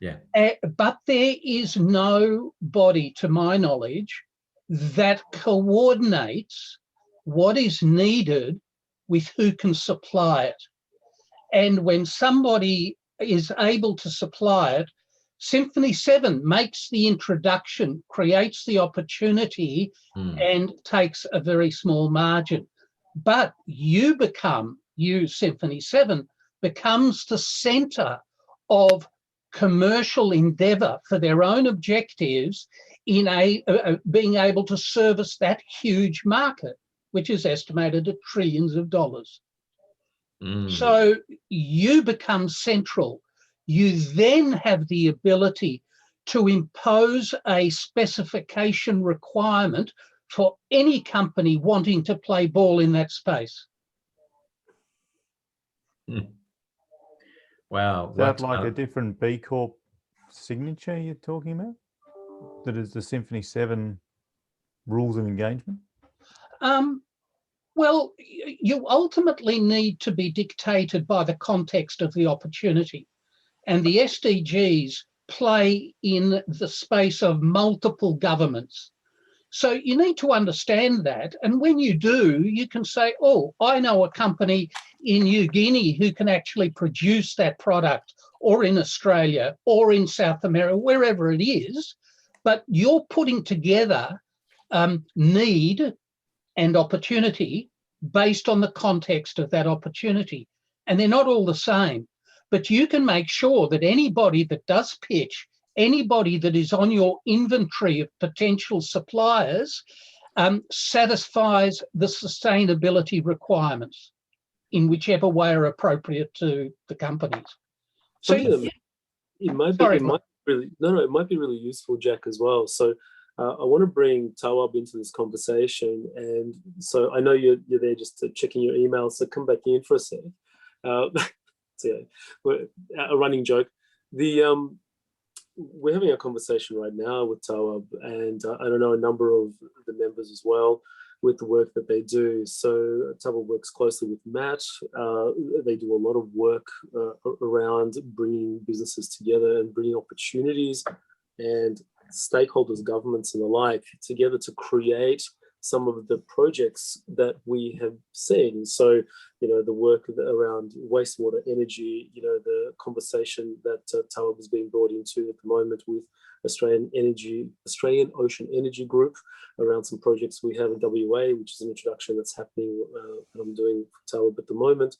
But there is nobody, to my knowledge, that coordinates what is needed with who can supply it. And when somebody is able to supply it, Symphony7 makes the introduction, creates the opportunity, and takes a very small margin. But you, Symphony7, becomes the center of commercial endeavor for their own objectives in being able to service that huge market, which is estimated at trillions of dollars. So you become central. You then have the ability to impose a specification requirement for any company wanting to play ball in that space. Wow. Is that like a different B Corp signature you're talking about? That is the Symphony7 rules of engagement? Well, you ultimately need to be dictated by the context of the opportunity. And the SDGs play in the space of multiple governments. So you need to understand that. And when you do, you can say, oh, I know a company in New Guinea who can actually produce that product, or in Australia, or in South America, wherever it is. But you're putting together need and opportunity based on the context of that opportunity. and they're not all the same, but you can make sure that anybody that does pitch, anybody that is on your inventory of potential suppliers, satisfies the sustainability requirements in whichever way are appropriate to the companies. So it might be really useful, Jack, as well. So I want to bring Tawab into this conversation, and so I know you're there just checking your emails, so come back in for a sec. So yeah, a running joke. We're having a conversation right now with Tawab, and I don't know a number of the members as well with the work that they do. So Tawab works closely with Matt. They do a lot of work around bringing businesses together and bringing opportunities and stakeholders, governments and the like together to create some of the projects that we have seen. So, you know, the work around wastewater energy, you know, the conversation that Tawab is being brought into at the moment with Australian Ocean Energy Group around some projects we have in WA, which is an introduction that's happening that I'm doing for Tawab at the moment.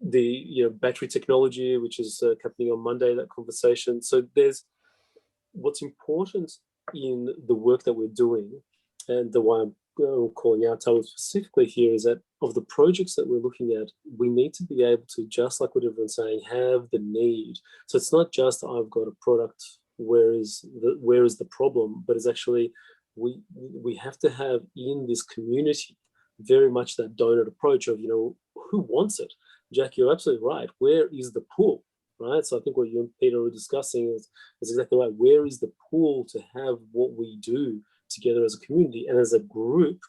The battery technology, which is happening on Monday, that conversation. So there's what's important in the work that we're doing, and the why I'm calling out Tawab specifically here is that of the projects that we're looking at, we need to be able to, just like what everyone's saying, have the need. So it's not just I've got a product, where is the problem, but it's actually we have to have in this community very much that donut approach of, you know, who wants it? Jack, you're absolutely right. Where is the pull? Right. So I think what you and Peter were discussing is exactly right. Where is the pull to have what we do together as a community and as a group?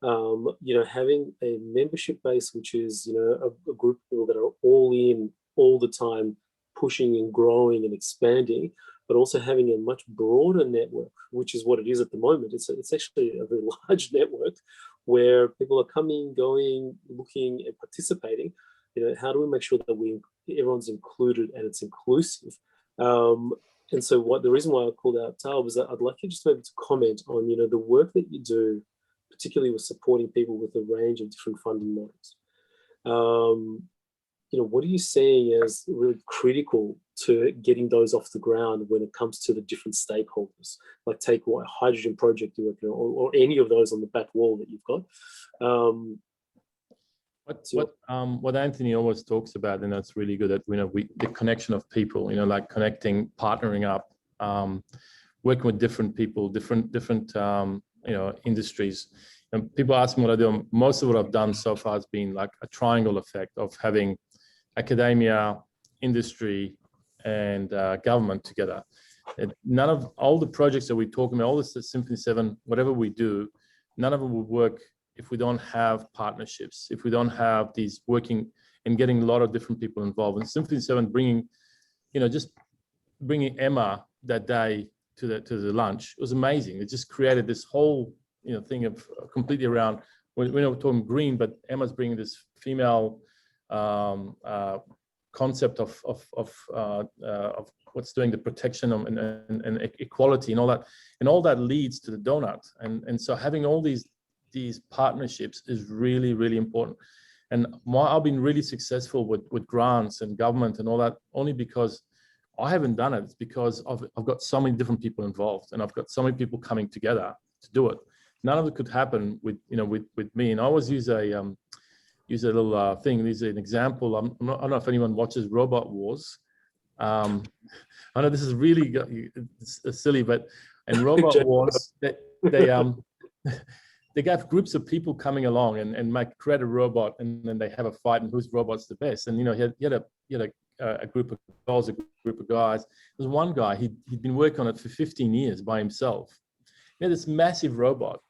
You know, having a membership base, which is, you know, a group of people that are all in all the time, pushing and growing and expanding, but also having a much broader network, which is what it is at the moment. It's actually a very large network where people are coming, going, looking and participating. You know, how do we make sure that everyone's included and it's inclusive? And so the reason why I called out Tal was that I'd like you just maybe to comment on, you know, the work that you do, particularly with supporting people with a range of different funding models. You know, what are you seeing as really critical to getting those off the ground when it comes to the different stakeholders? Like take what hydrogen project you're working on, or any of those on the back wall that you've got. What Anthony always talks about, and that's really good, that, you know, the connection of people, you know, like connecting, partnering up, working with different people, different you know, industries. And people ask me what I do. Most of what I've done so far has been like a triangle effect of having academia, industry, and government together. And none of all the projects that we talk about, all this Symphony7, whatever we do, none of it would work if we don't have partnerships, if we don't have these working and getting a lot of different people involved. And Symphony7 bringing, you know, just bringing Emma that day to the lunch, it was amazing. It just created this whole, you know, thing of completely around. We're talking green, but Emma's bringing this female concept of what's doing the protection and equality and all that leads to the donut. And so having all these partnerships is really, really important. And I've been really successful with grants and government and all that, only because I haven't done it. It's because I've got so many different people involved, and I've got so many people coming together to do it. None of it could happen with me. And I always use a little thing. This is an example. I don't know if anyone watches Robot Wars. I know this is really it's silly, but in Robot Wars, they got groups of people coming along and create a robot, and then they have a fight, and whose robot's the best. And, you know, he had a group of girls, a group of guys. There was one guy, he'd been working on it for 15 years by himself. He had this massive robot.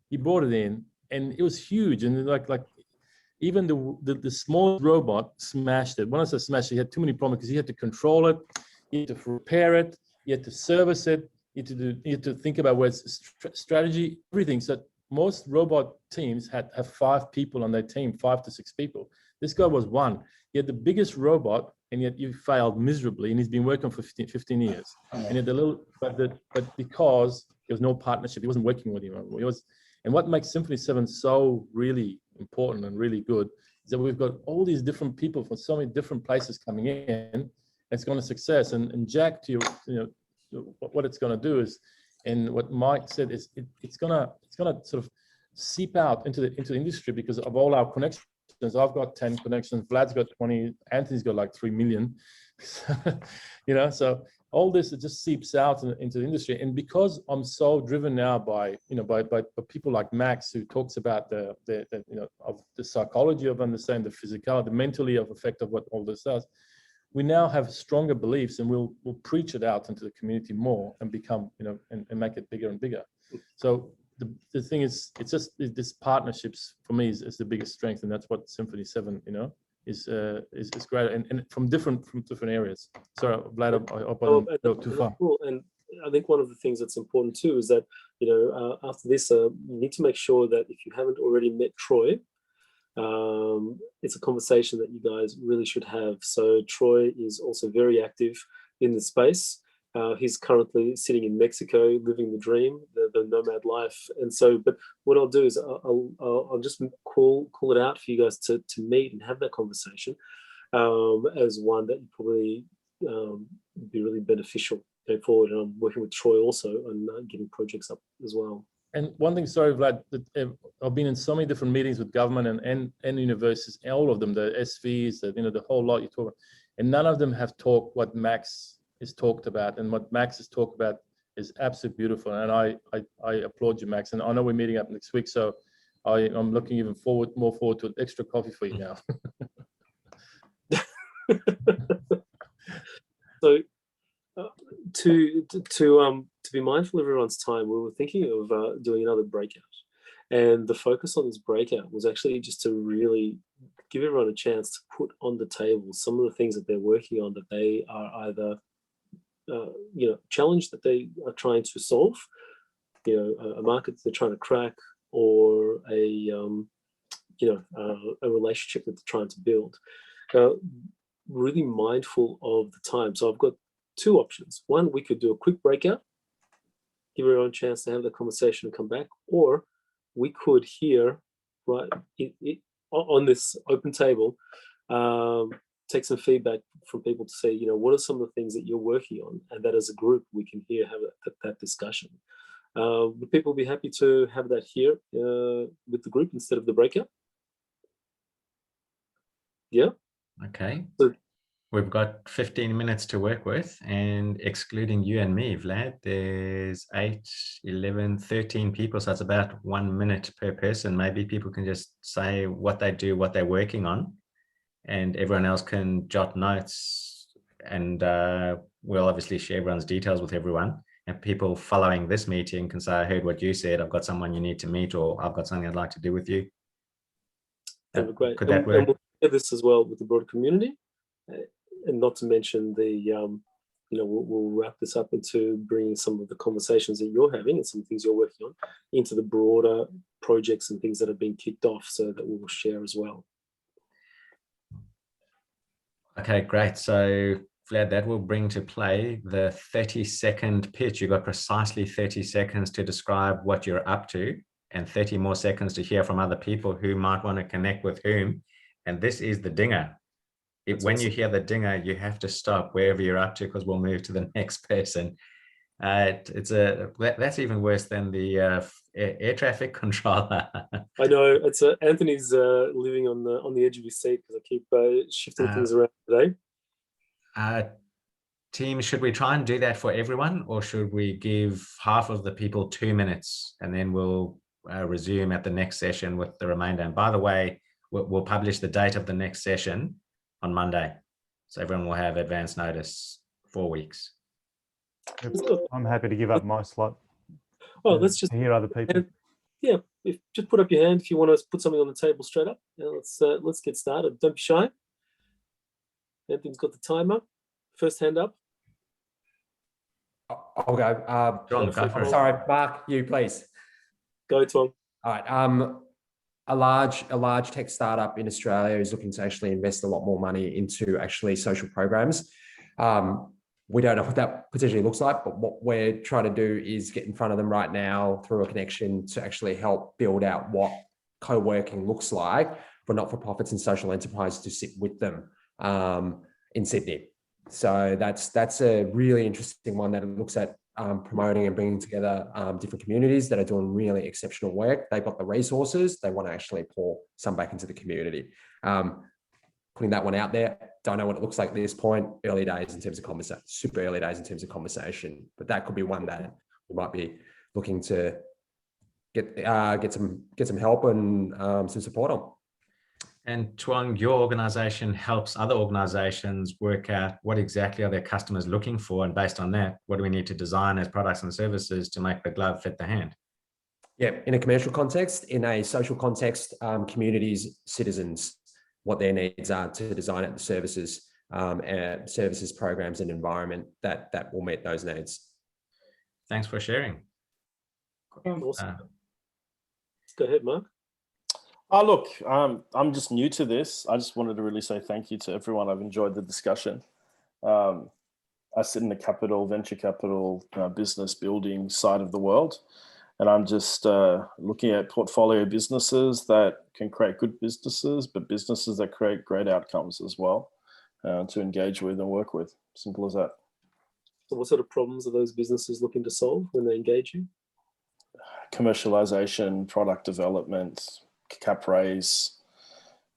He brought it in, and it was huge. And like even the small robot smashed it. When I say smashed, he had too many problems because he had to control it, he had to repair it, he had to service it, he had to think about where it's strategy, everything. So most robot teams have 5 people on their team, 5 to 6 people. This guy was one. He had the biggest robot, and yet you failed miserably, and he's been working for 15 years. And he had but because there was no partnership, he wasn't working with him. And what makes Symphony7 so really important and really good is that we've got all these different people from so many different places coming in. It's going to success. And Jack, to what it's going to do is, and what Mike said is, it's going to sort of seep out into the industry because of all our connections. I've got 10 connections. Vlad's got 20. Anthony's got like 3 million. So all this, it just seeps out into the industry. And because I'm so driven now by people like Max, who talks about the of the psychology of understanding the physicality, the mentally of effect of what all this does, we now have stronger beliefs, and we'll preach it out into the community more and become, and make it bigger and bigger. So the thing is, it's just this partnerships for me is the biggest strength, and that's what Symphony7, is great, and from different areas. Sorry, Vlad, I hope I don't go too far. Cool. And I think one of the things that's important too is that after this, you need to make sure that if you haven't already met Troy, it's a conversation that you guys really should have. So Troy is also very active in the space. He's currently sitting in Mexico, living the dream, the nomad life. And so, but what I'll do is I'll just call it out for you guys to meet and have that conversation as one that would probably be really beneficial going forward. And I'm working with Troy also on getting projects up as well. And one thing, sorry, Vlad, that I've been in so many different meetings with government and universities, all of them, the SVs, the whole lot you talk about, and none of them have talked what Max is talked about, and what Max has talked about is absolutely beautiful. And I applaud you, Max. And I know we're meeting up next week, so I'm looking even more forward to an extra coffee for you now. So to be mindful of everyone's time, we were thinking of doing another breakout, and the focus on this breakout was actually just to really give everyone a chance to put on the table some of the things that they're working on, that they are either challenge that they are trying to solve, a market that they're trying to crack, or a relationship that they're trying to build. Really mindful of the time. So I've got two options. One, we could do a quick breakout, give everyone a chance to have the conversation and come back, or we could here, right, on this open table, take some feedback from people to say, what are some of the things that you're working on, and that as a group we can here have that discussion. Would people be happy to have that here with the group instead of the breakout? Yeah. Okay. So, we've got 15 minutes to work with, and excluding you and me, Vlad, there's 8, 11, 13 people. So it's about 1 minute per person. Maybe people can just say what they do, what they're working on, and everyone else can jot notes, and we'll obviously share everyone's details with everyone. And people following this meeting can say, I heard what you said, I've got someone you need to meet, or I've got something I'd like to do with you. That'd be great. Could that work? And we'll share this as well with the broader community. And not to mention we'll wrap this up into bringing some of the conversations that you're having and some things you're working on into the broader projects and things that have been kicked off, so that we'll share as well. Okay, great. So Vlad, that will bring to play the 30-second pitch. You've got precisely 30 seconds to describe what you're up to, and 30 more seconds to hear from other people who might want to connect with whom. And this is the dinger. When you hear the dinger, you have to stop wherever you're up to, because we'll move to the next person. That's even worse than the air traffic controller. I know, it's Anthony's living on the edge of his seat because I keep shifting things around today. Team, should we try and do that for everyone, or should we give half of the people 2 minutes and then we'll resume at the next session with the remainder? And by the way, we'll publish the date of the next session on Monday, so everyone will have advance notice, 4 weeks. I'm happy to give up my slot. Oh, let's just hear other people. Yeah, just put up your hand if you want to put something on the table straight up. Let's get started. Don't be shy. Anthony's got the timer. First hand up. I'll go. John, go for it. Sorry, Mark, you please. Go, Tom. All right. A large tech startup in Australia is looking to actually invest a lot more money into actually social programs. We don't know what that potentially looks like, but what we're trying to do is get in front of them right now through a connection to actually help build out what co-working looks like for not-for-profits and social enterprises to sit with them in Sydney. So that's a really interesting one that looks at promoting and bringing together different communities that are doing really exceptional work. They've got the resources, they want to actually pour some back into the community. Putting that one out there, don't know what it looks like at this point, early days in terms of conversation, super early days in terms of conversation, but that could be one that we might be looking to get some help and some support on. And Tuong, your organization helps other organizations work out what exactly are their customers looking for, and based on that, what do we need to design as products and services to make the glove fit the hand? Yeah, in a commercial context, in a social context, communities, citizens, what their needs are to design it, the services, services, programs, and environment that will meet those needs. Thanks for sharing. Awesome. Go ahead, Mark. Oh, look, I'm just new to this. I just wanted to really say thank you to everyone. I've enjoyed the discussion. I sit in the capital, venture capital, business building side of the world. And I'm just looking at portfolio businesses that can create good businesses, but businesses that create great outcomes as well to engage with and work with. Simple as that. So what sort of problems are those businesses looking to solve when they engage you? Commercialization, product development, cap raise,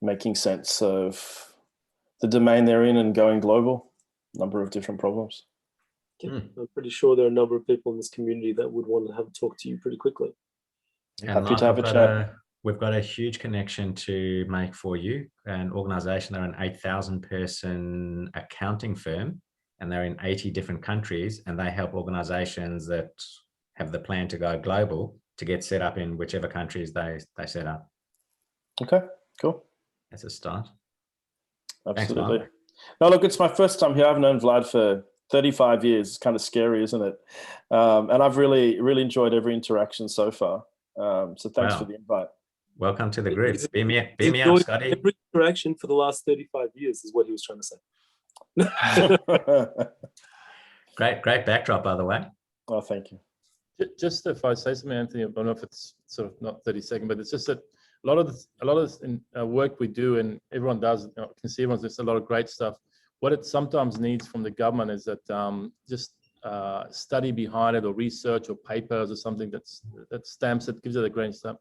making sense of the domain they're in and going global. Number of different problems. Okay. I'm pretty sure there are a number of people in this community that would want to have a talk to you pretty quickly. Happy to have a chat. We've got a huge connection to make for you, an organization. They're an 8,000 person accounting firm, and they're in 80 different countries, and they help organizations that have the plan to go global to get set up in whichever countries they set up. Okay, cool. That's a start. Absolutely. Thanks, no, look, it's my first time here. I've known Vlad for 35 years. It's kind of scary, isn't it? And I've really enjoyed every interaction so far. So thanks for the invite. Welcome to the group. Beam me up, Scotty. Every interaction for the last 35 years is what he was trying to say. Great backdrop, by the way. Oh, thank you. Just if I say something, Anthony, I don't know if it's sort of not 30 seconds, but it's just that a lot of this work we do, and everyone does, you know, can see everyone's, there's a lot of great stuff. What it sometimes needs from the government is that just study behind it, or research, or papers, or something that stamps it, gives it a green stamp.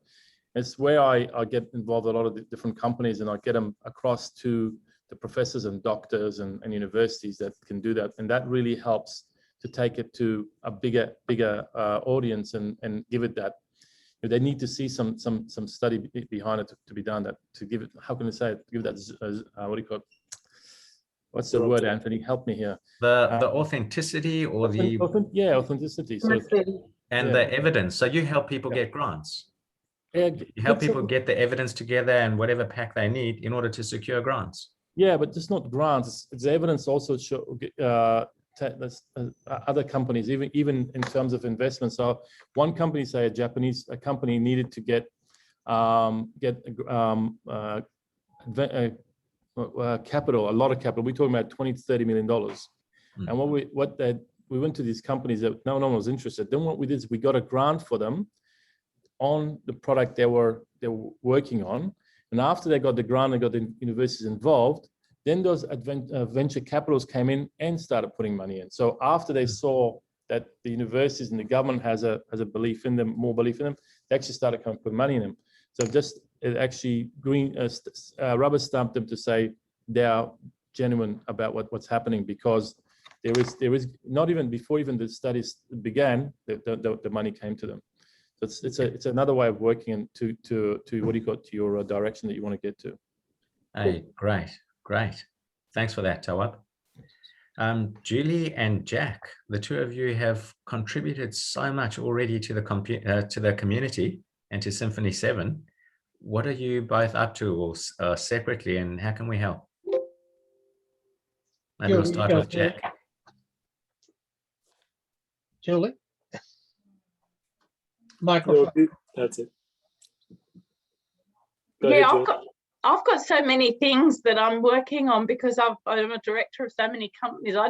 It's where I get involved with a lot of the different companies, and I get them across to the professors and doctors and universities that can do that, and that really helps to take it to a bigger audience and give it that. They need to see some study behind it to be done, that to give it, how can I say it, give that what do you call it? What's the word, Anthony? Help me here. The authenticity, or authenticity. So, and the evidence. So you help people get grants. Yeah, you help people get the evidence together and whatever pack they need in order to secure grants. Yeah, but just not grants. It's evidence also show other companies, even in terms of investment. So one company, say a Japanese company, needed to get capital, a lot of capital. We're talking about $20 to $30 million. And we went to these companies that no one was interested. Then what we did is we got a grant for them on the product they were working on. And after they got the grant and got the universities involved, then those venture capitals came in and started putting money in. So after they saw that the universities and the government has a belief in them, more belief in them, they actually started coming to put money in them. So it actually rubber stamped them to say they are genuine about what's happening, because there is not even before even the studies began, the money came to them. So it's another way of working and to what do you got to your direction that you want to get to. Hey, great. Thanks for that, Tawab. Julie and Jack, the two of you have contributed so much already to the community and to Symphony7. What are you both up to, or separately, and how can we help? Maybe we'll start with Jack. Julie? Microphone. That's it. Yeah, I've got so many things that I'm working on, because I'm a director of so many companies. I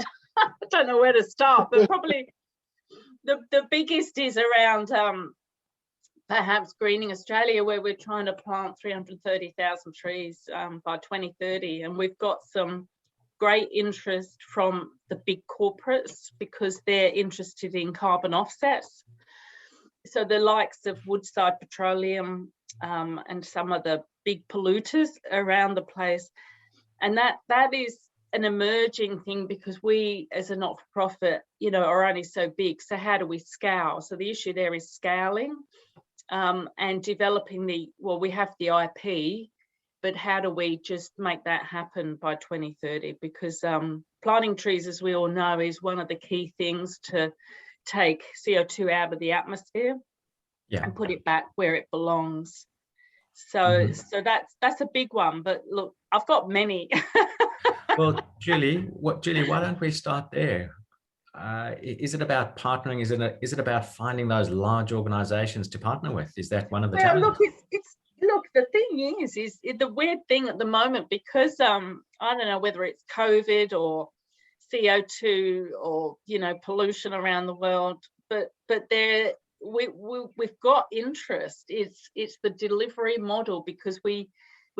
don't know where to start, but probably the biggest is around perhaps Greening Australia, where we're trying to plant 330,000 trees by 2030. And we've got some great interest from the big corporates because they're interested in carbon offsets. So the likes of Woodside Petroleum and some of the big polluters around the place. And that is an emerging thing because we as a not-for-profit, you know, are only so big. So how do we scale? So the issue there is scaling and developing we have the IP, but how do we just make that happen by 2030? Because planting trees, as we all know, is one of the key things to take CO2 out of the atmosphere and put it back where it belongs. So that's a big one. But look, I've got many. Well, Julie, why don't we start there? Is it about partnering? Is it about finding those large organizations to partner with? Is that one of the challenges? Look, the thing is the weird thing at the moment, because I don't know whether it's COVID or CO2 or, you know, pollution around the world, but we've got interest. It's the delivery model, because we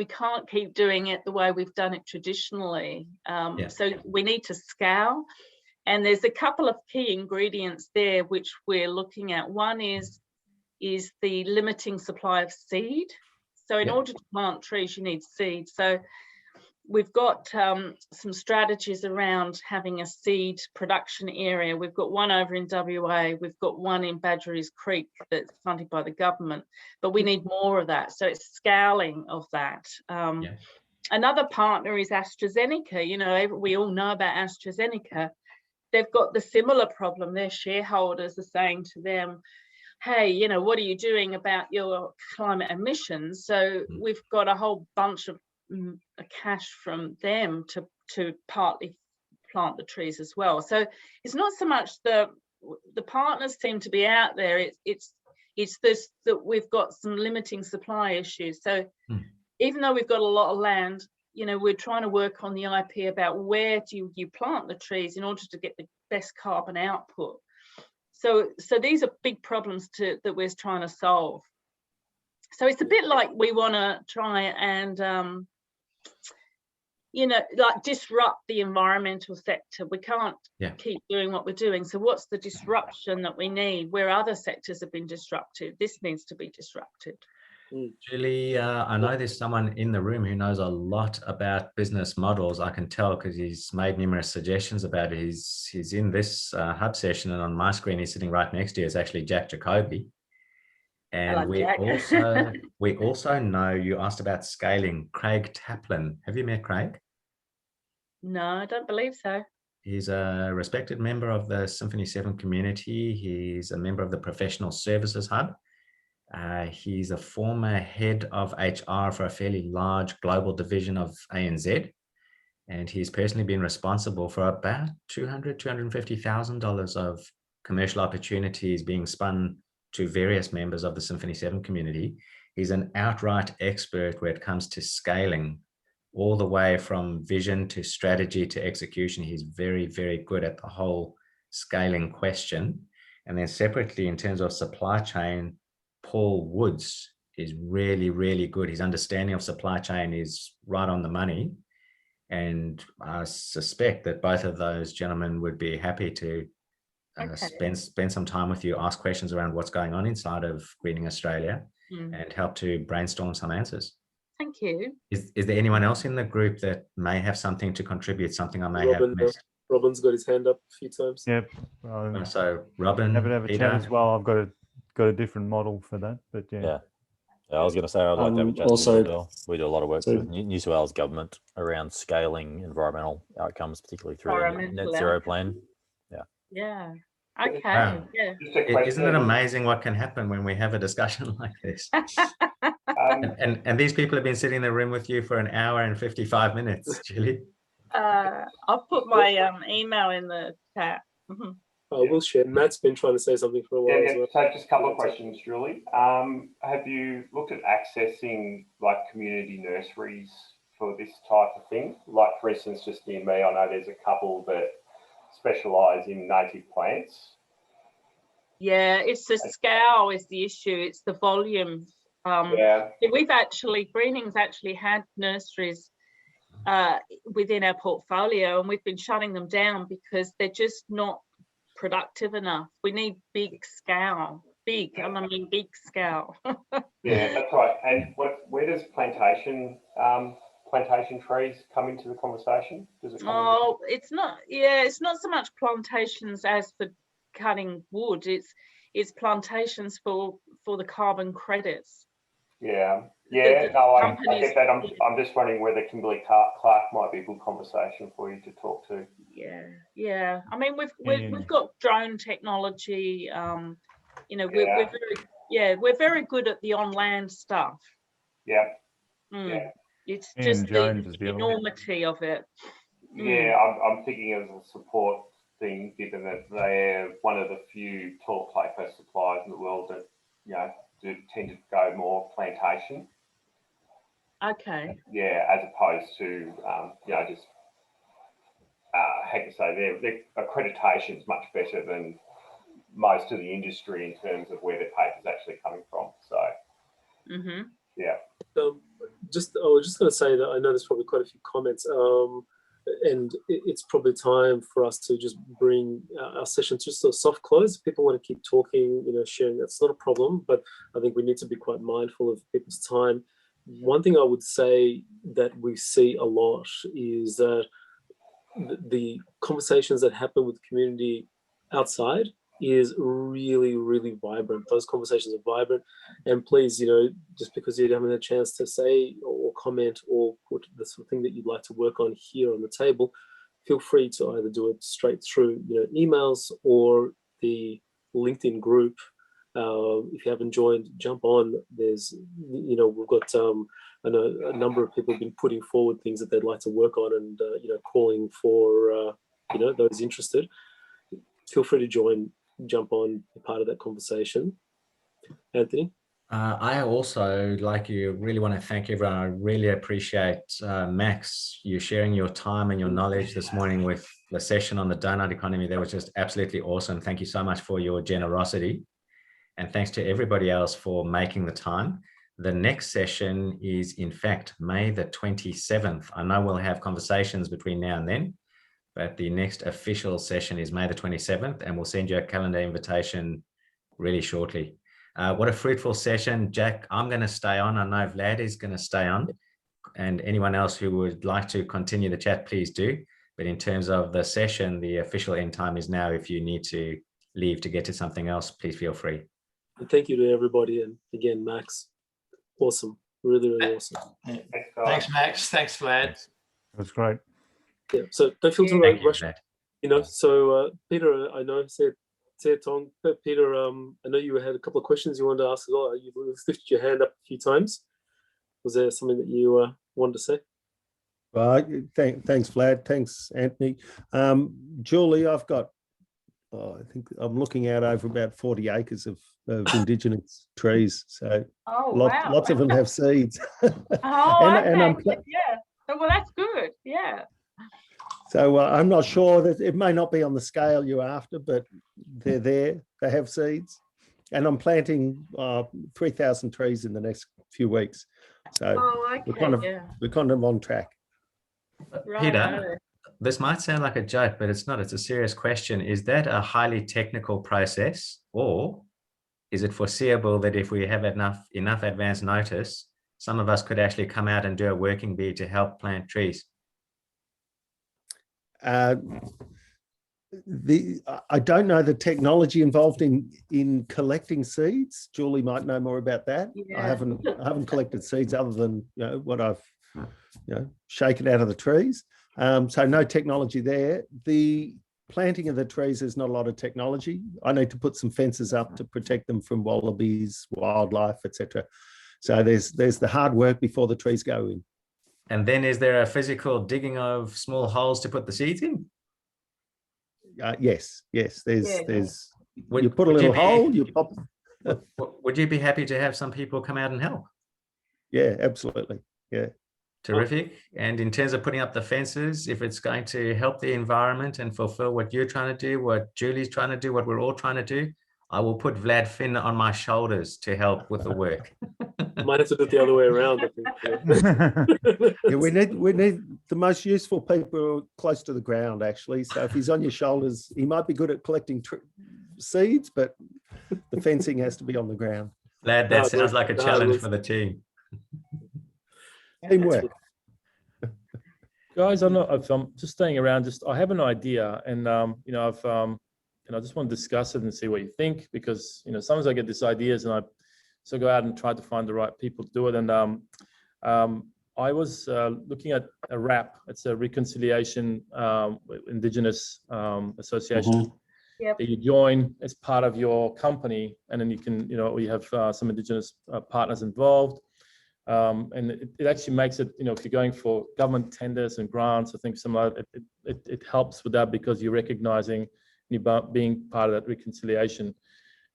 can't keep doing it the way we've done it traditionally. So we need to scale. And there's a couple of key ingredients there which we're looking at. One is the limiting supply of seed. So in order to plant trees, you need seed. So we've got some strategies around having a seed production area. We've got one over in WA. We've got one in Badgerys Creek that's funded by the government, but we need more of that. So it's scaling of that. Another partner is AstraZeneca. You know, we all know about AstraZeneca. They've got the similar problem. Their shareholders are saying to them, hey, you know, what are you doing about your climate emissions? So we've got a whole bunch of cash from them to partly plant the trees as well. So it's not so much the partners seem to be out there. It's this that we've got some limiting supply issues. So even though we've got a lot of land, you know, we're trying to work on the IP about where do you plant the trees in order to get the best carbon output. So these are big problems that we're trying to solve. So it's a bit like we want to try and, you know, like disrupt the environmental sector. We can't keep doing what we're doing. So what's the disruption that we need? Where other sectors have been disrupted, this needs to be disrupted. Julie, I know there's someone in the room who knows a lot about business models. I can tell because he's made numerous suggestions about it. He's in this hub session, and on my screen, he's sitting right next to you. It's actually Jack Jacoby. And we also know you asked about scaling. Craig Taplin. Have you met Craig? No, I don't believe so. He's a respected member of the Symphony7 community. He's a member of the Professional Services Hub. He's a former head of HR for a fairly large global division of ANZ. And he's personally been responsible for about $250,000 of commercial opportunities being spun to various members of the Symphony7 community. He's an outright expert when it comes to scaling, all the way from vision to strategy to execution. He's very, very good at the whole scaling question. And then separately, in terms of supply chain, Paul Woods is really, really good. His understanding of supply chain is right on the money. And I suspect that both of those gentlemen would be happy to spend some time with you, ask questions around what's going on inside of Greening Australia and help to brainstorm some answers. Thank you. Is there anyone else in the group that may have something to contribute, something I may have missed? Robin's got his hand up a few times. Yep. So Robin, have a chat as well. I've got a different model for that, but yeah, I was going to say I'd like to have a chat also, as well. We do a lot of work with New South Wales government around scaling environmental outcomes, particularly through a net zero plan. Yeah. Okay. Wow. Yeah. Isn't it amazing what can happen when we have a discussion like this? and these people have been sitting in the room with you for an hour and 55 minutes, Julie. I'll put my email in the chat. We'll share. Matt's been trying to say something for a while as well. So just a couple of questions, Julie. Have you looked at accessing like community nurseries for this type of thing? Like, for instance, just near me, I know there's a couple that specialise in native plants. Yeah, it's the scale is the issue. It's the volume. We've actually, Greening's actually had nurseries within our portfolio, and we've been shutting them down because they're just not productive enough. We need big scale, I mean big scale. Yeah, that's right. And where does plantation trees come into the conversation? Does it come it's not. Yeah, it's not so much plantations as for cutting wood. It's plantations for the carbon credits. Yeah. No, I get that. I'm just wondering whether Kimberly Clark might be a good conversation for you to talk to. Yeah. I mean, we've got drone technology. You know, we're very good at the on land stuff. Yeah. It's just the enormity of it. Yeah, I'm thinking as a support thing, given that they're one of the few tall paper suppliers in the world that do tend to go more plantation. Okay. Yeah, as opposed to just how to say their accreditation is much better than most of the industry in terms of where their paper is actually coming from. So yeah. I was just going to say that I know there's probably quite a few comments, and it's probably time for us to just bring our session to just a soft close. If people want to keep talking, sharing, that's not a problem, but I think we need to be quite mindful of people's time. One thing I would say that we see a lot is that the conversations that happen with the community outside is really, really vibrant. Those conversations are vibrant, and please, just because you haven't had a chance to say or comment or put the sort of thing that you'd like to work on here on the table, feel free to either do it straight through, emails or the LinkedIn group. If you haven't joined, jump on. There's, we've got I know a number of people have been putting forward things that they'd like to work on, and calling for those interested. Feel free to join, jump on, be part of that conversation. Anthony? I also, like you, really want to thank everyone. I really appreciate, Max, you sharing your time and your knowledge this morning with the session on the Doughnut economy. That was just absolutely awesome. Thank you so much for your generosity. And thanks to everybody else for making the time. The next session is, in fact, May the 27th. I know we'll have conversations between now and then, but the next official session is May the 27th, and we'll send you a calendar invitation really shortly. What a fruitful session. Jack, I'm going to stay on. I know Vlad is going to stay on, and anyone else who would like to continue the chat, please do. But in terms of the session, the official end time is now. If you need to leave to get to something else, please feel free. And thank you to everybody. And again, Max, awesome. Really, really awesome. Thanks, Max. Thanks, Vlad. That's great. Yeah, so don't feel too rushed. So Peter, I know, Tong, Peter, I know you had a couple of questions you wanted to ask as well. You lifted your hand up a few times. Was there something that you wanted to say? Well, thanks, Vlad. Thanks, Anthony. Julie, I've got, I think I'm looking out over about 40 acres of Indigenous trees. So lots of them have seeds. Yeah. Well, that's good. Yeah. So I'm not sure that it may not be on the scale you're after, but they're there. They have seeds, and I'm planting 3,000 trees in the next few weeks. So we're kind of on track. Peter, this might sound like a joke, but it's not. It's a serious question. Is that a highly technical process, or is it foreseeable that if we have enough advance notice, some of us could actually come out and do a working bee to help plant trees? I don't know the technology involved in collecting seeds. Julie might know more about that. Yeah. I haven't collected seeds other than what I've shaken out of the trees. So no technology there. The planting of the trees is not a lot of technology. I need to put some fences up to protect them from wallabies, wildlife, etc. So there's the hard work before the trees go in. And then is there a physical digging of small holes to put the seeds in? Yes. There's. You put a little hole. You pop. Would you be happy to have some people come out and help? Yeah, absolutely. Yeah. Terrific. And in terms of putting up the fences, if it's going to help the environment and fulfill what you're trying to do, what Julie's trying to do, what we're all trying to do, I will put Vlad Finn on my shoulders to help with the work. Might have to do it the other way around, I think. Yeah, we need the most useful people close to the ground, actually. So if he's on your shoulders, he might be good at collecting seeds, but the fencing has to be on the ground. Vlad, that sounds like a challenge for the team. Teamwork. Guys, I'm just staying around. I have an idea, and you know, I just want to discuss it and see what you think, because you know, sometimes I get these ideas and I go out and try to find the right people to do it. And I was looking at a RAP. It's a reconciliation Indigenous association that you join as part of your company, and then you can, you know, we have some Indigenous partners involved. And it actually makes it, you know, if you're going for government tenders and grants, I think it helps with that, because you're recognizing you being part of that reconciliation.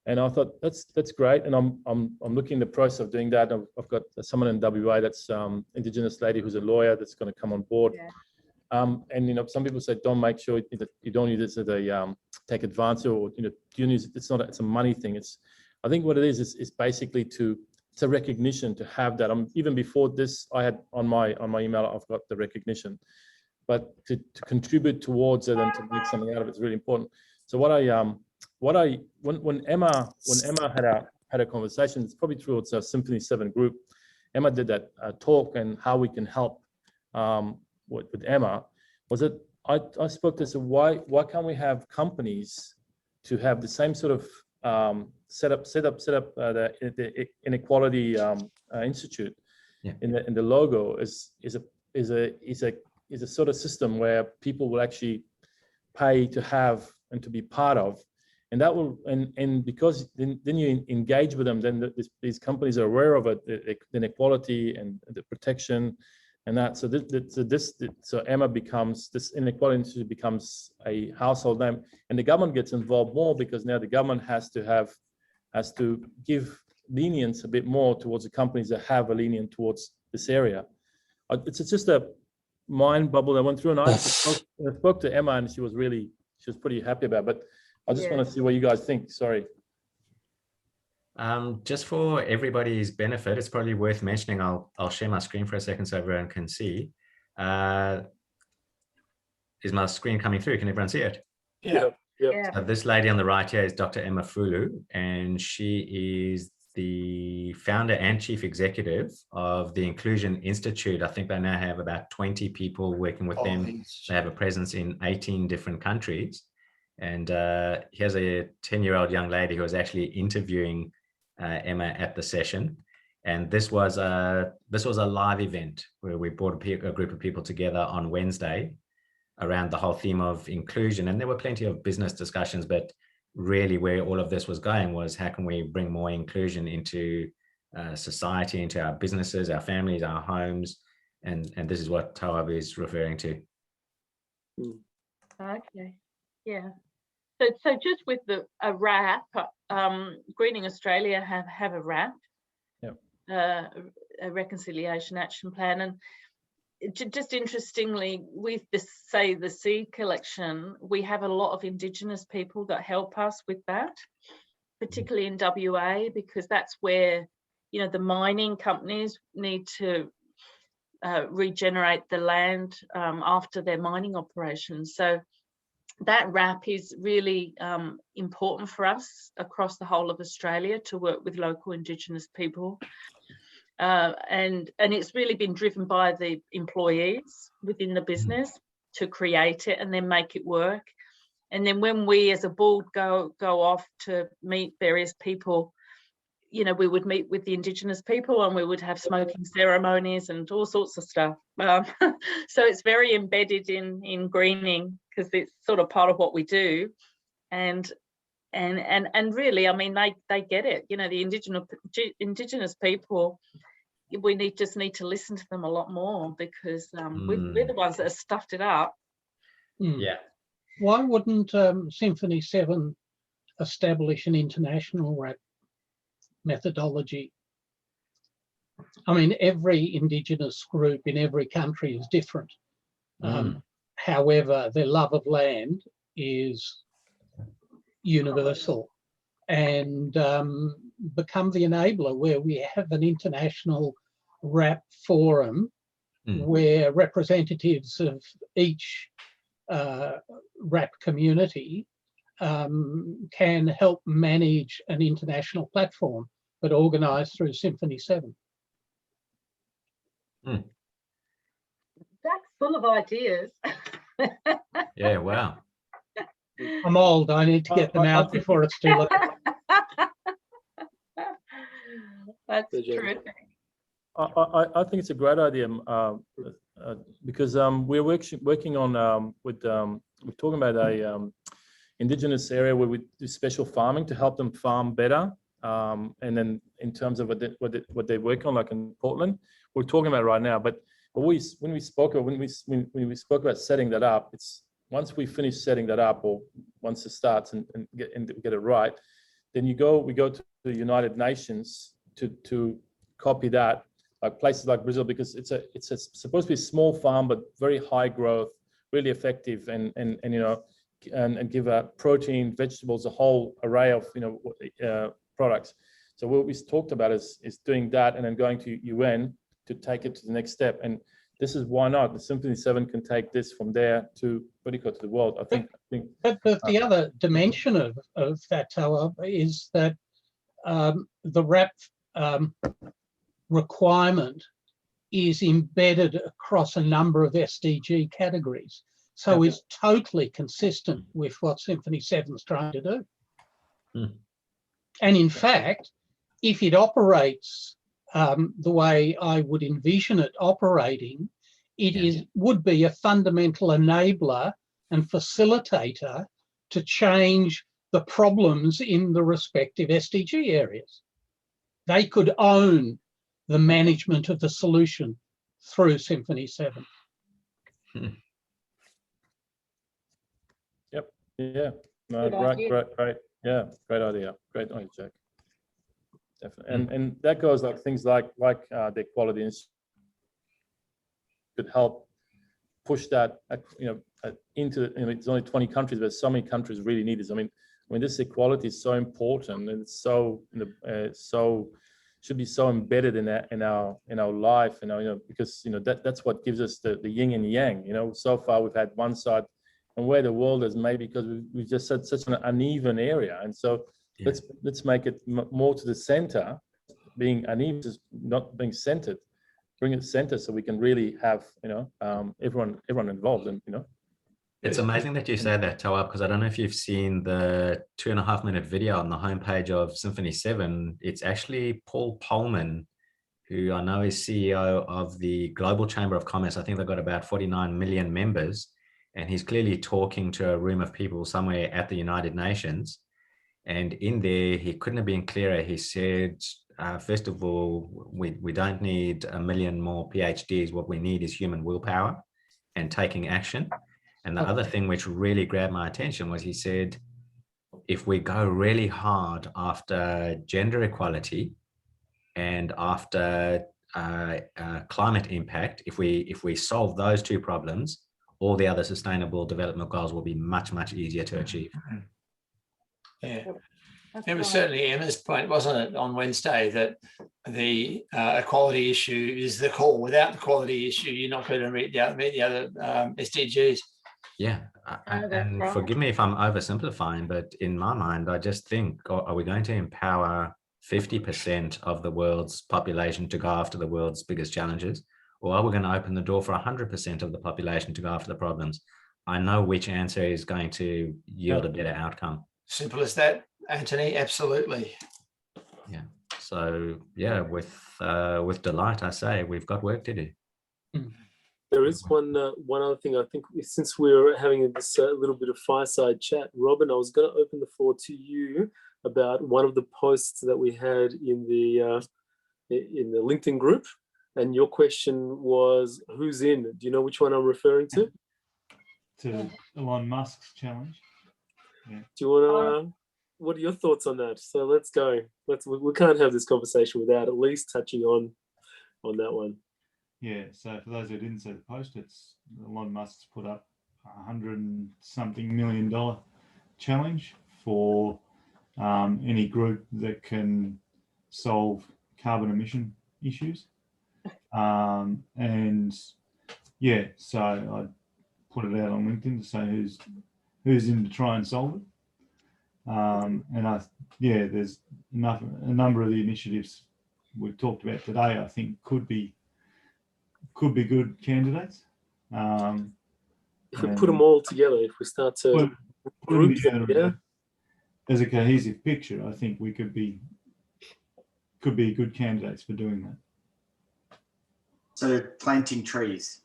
And I thought that's great, and I'm looking in the process of doing that. I've got someone in WA that's Indigenous lady who's a lawyer that's going to come on board. And you know, some people say, don't make sure that you don't use this as a take advantage, or you know, it's a money thing. I think what it is basically it's a recognition to have that. Even before this, I had on my email, I've got the recognition, but to contribute towards it and to make something out of it is really important. So when Emma had a conversation, it's probably through its Symphony7 group. Emma did that talk, and how we can help with Emma was that I spoke to her, so why can't we have companies to have the same sort of set up the Inequality Institute in the logo is a sort of system where people will actually pay to have and to be part of, and that will and because then you engage with them, then these companies are aware of it, the inequality and the protection and that. So Emma becomes, this Inequality Institute becomes a household name, and the government gets involved more, because now the government has to give lenience a bit more towards the companies that have a lenient towards this area. It's just a mind bubble that went through, and I spoke to Emma, and she was pretty happy about it. But I just want to see what you guys think. Sorry. Just for everybody's benefit, it's probably worth mentioning. I'll share my screen for a second so everyone can see. Is my screen coming through? Can everyone see it? Yeah. So this lady on the right here is Dr. Emma Fulu, and she is the founder and chief executive of the Inclusion Institute. I think they now have about 20 people working with them. They have a presence in 18 different countries. And here's a 10-year-old young lady who was actually interviewing Emma at the session. And this was a live event where we brought a group of people together on Wednesday around the whole theme of inclusion. And there were plenty of business discussions, but really where all of this was going was, how can we bring more inclusion into society, into our businesses, our families, our homes. And this is what Tawab is referring to. Okay, yeah. So just with a RAP, Greening Australia have a RAP, a Reconciliation Action Plan, and just interestingly, with the seed collection, we have a lot of Indigenous people that help us with that, particularly in WA, because that's where, you know, the mining companies need to regenerate the land after their mining operations. So that RAP is really important for us across the whole of Australia to work with local Indigenous people. And it's really been driven by the employees within the business to create it and then make it work. And then when we as a board go off to meet various people, you know, we would meet with the Indigenous people and we would have smoking ceremonies and all sorts of stuff. So it's very embedded in greening, because it's sort of part of what we do. And really, I mean, they get it. You know, the Indigenous people, we just need to listen to them a lot more, because we're the ones that have stuffed it up. Yeah. Why wouldn't Symphony7 establish an international RAP methodology? I mean, every Indigenous group in every country is different. However, their love of land is universal. and become the enabler, where we have an international RAP forum where representatives of each RAP community can help manage an international platform, but organised through Symphony7. That's full of ideas. Yeah, wow. I'm old, I need to get them out before it's too late. That's terrific. I think it's a great idea because we're working on we're talking about a Indigenous area where we do special farming to help them farm better. And then in terms of what they work on, like in Portland, we're talking about right now. But when we spoke about setting that up, it's once we finish setting that up, or once it starts and get it right, then we go to the United Nations to copy that, like places like Brazil, because it's supposed to be a small farm but very high growth, really effective, and give protein, vegetables, a whole array of products. So what we talked about is doing that and then going to UN to take it to the next step. And this is why not? The Symphony7 can take this from there to to the world. I think. But the other dimension of that, Toa, is that the RAP requirement is embedded across a number of SDG categories. So it's totally consistent with what Symphony7 is trying to do. And in fact, if it operates the way I would envision it operating, it would be a fundamental enabler and facilitator to change the problems in the respective SDG areas. They could own the management of the solution through Symphony7. Yep. Yeah. No, great. Yeah, great idea. Great idea, Jack. Definitely. And that goes like things like the Equality Institute could help push that into. It's only 20 countries, but so many countries really need this. I mean, this equality is so important, and it's so should be so embedded in our life, because that's what gives us the yin and yang. So far we've had one side, and where the world is maybe because we've just had such an uneven area, and so let's make it more to the center, being uneven, just not being centered. Bring it center so we can really have everyone involved, and It's amazing that you say that, Toa, because I don't know if you've seen the 2.5-minute video on the homepage of Symphony7. It's actually Paul Polman, who I know is CEO of the Global Chamber of Commerce. I think they've got about 49 million members, and he's clearly talking to a room of people somewhere at the United Nations. And in there, he couldn't have been clearer. He said, first of all, we don't need 1 million more PhDs. What we need is human willpower and taking action. And the other thing which really grabbed my attention was he said, if we go really hard after gender equality and after climate impact, if we solve those two problems, all the other sustainable development goals will be much, much easier to achieve. Yeah. It was certainly Emma's point, wasn't it, on Wednesday, that the equality issue is the core. Without the quality issue, you're not going to meet the other SDGs. Yeah, and forgive me if I'm oversimplifying, but in my mind, I just think, are we going to empower 50% of the world's population to go after the world's biggest challenges? Or are we going to open the door for 100% of the population to go after the problems? I know which answer is going to yield a better outcome. Simple as that, Anthony, absolutely. Yeah, so yeah, with delight, I say we've got work to do. There is one other thing. I think since we're having this little bit of fireside chat, Robin, I was going to open the floor to you about one of the posts that we had in the LinkedIn group, and your question was, "Who's in?" Do you know which one I'm referring to? To Elon Musk's challenge. Yeah. Do you want to? What are your thoughts on that? So let's go. We can't have this conversation without at least touching on that one. Yeah, so for those who didn't see the post, it's Elon Musk's put up $100-something million challenge for any group that can solve carbon emission issues. And yeah, so I put it out on LinkedIn to say who's in to try and solve it. And there's a number of the initiatives we've talked about today, I think could be good candidates. If we put them all together, if we start to group them, yeah, as a cohesive picture, I think we could be good candidates for doing that. So planting trees.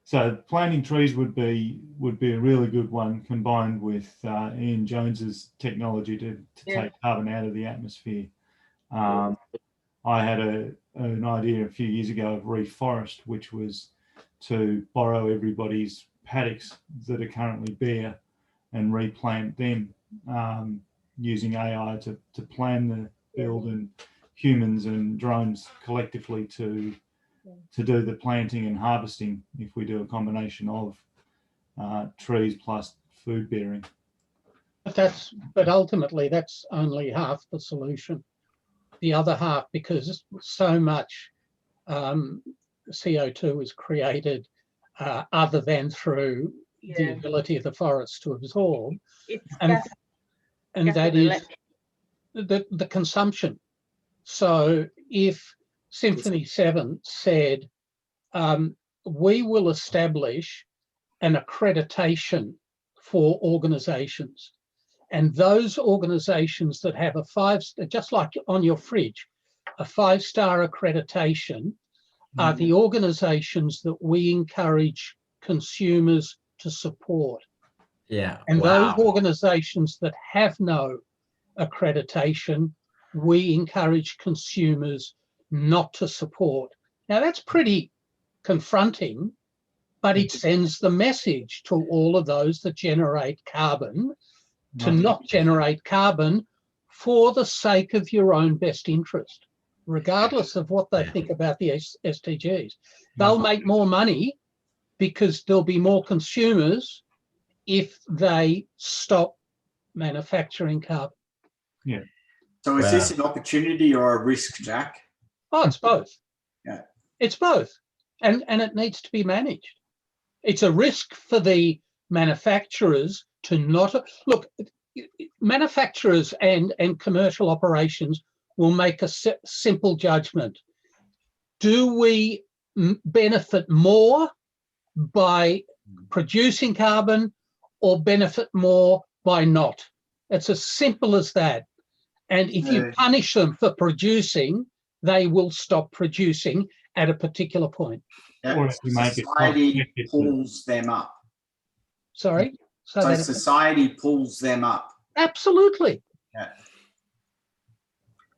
So planting trees would be a really good one, combined with Ian Jones's technology to take carbon out of the atmosphere. I had an idea a few years ago of reforest, which was to borrow everybody's paddocks that are currently bare and replant them using AI to plan the build, and humans and drones collectively to do the planting and harvesting if we do a combination of trees plus food bearing. But ultimately that's only half the solution. The other half, because so much CO2 is created other than through the ability of the forests to absorb, and that is the consumption. So if Symphony7 said, we will establish an accreditation for organizations, and those organizations that have a 5-star, just like on your fridge, a 5-star accreditation are the organizations that we encourage consumers to support. Yeah. And those organizations that have no accreditation, we encourage consumers not to support. Now that's pretty confronting, but it sends the message to all of those that generate carbon to not generate carbon for the sake of your own best interest, regardless of what they think about the SDGs. They'll make more money because there'll be more consumers if they stop manufacturing carbon. Yeah. So is this an opportunity or a risk, Jack? Oh, it's both. Yeah. It's both. And it needs to be managed. It's a risk for the manufacturers to not look. Manufacturers and commercial operations will make a simple judgment. Do we benefit more by producing carbon or benefit more by not? It's as simple as that. And if you punish them for producing, they will stop producing at a particular point. Or society pulls them up. Sorry? So society pulls them up. Absolutely. Yeah.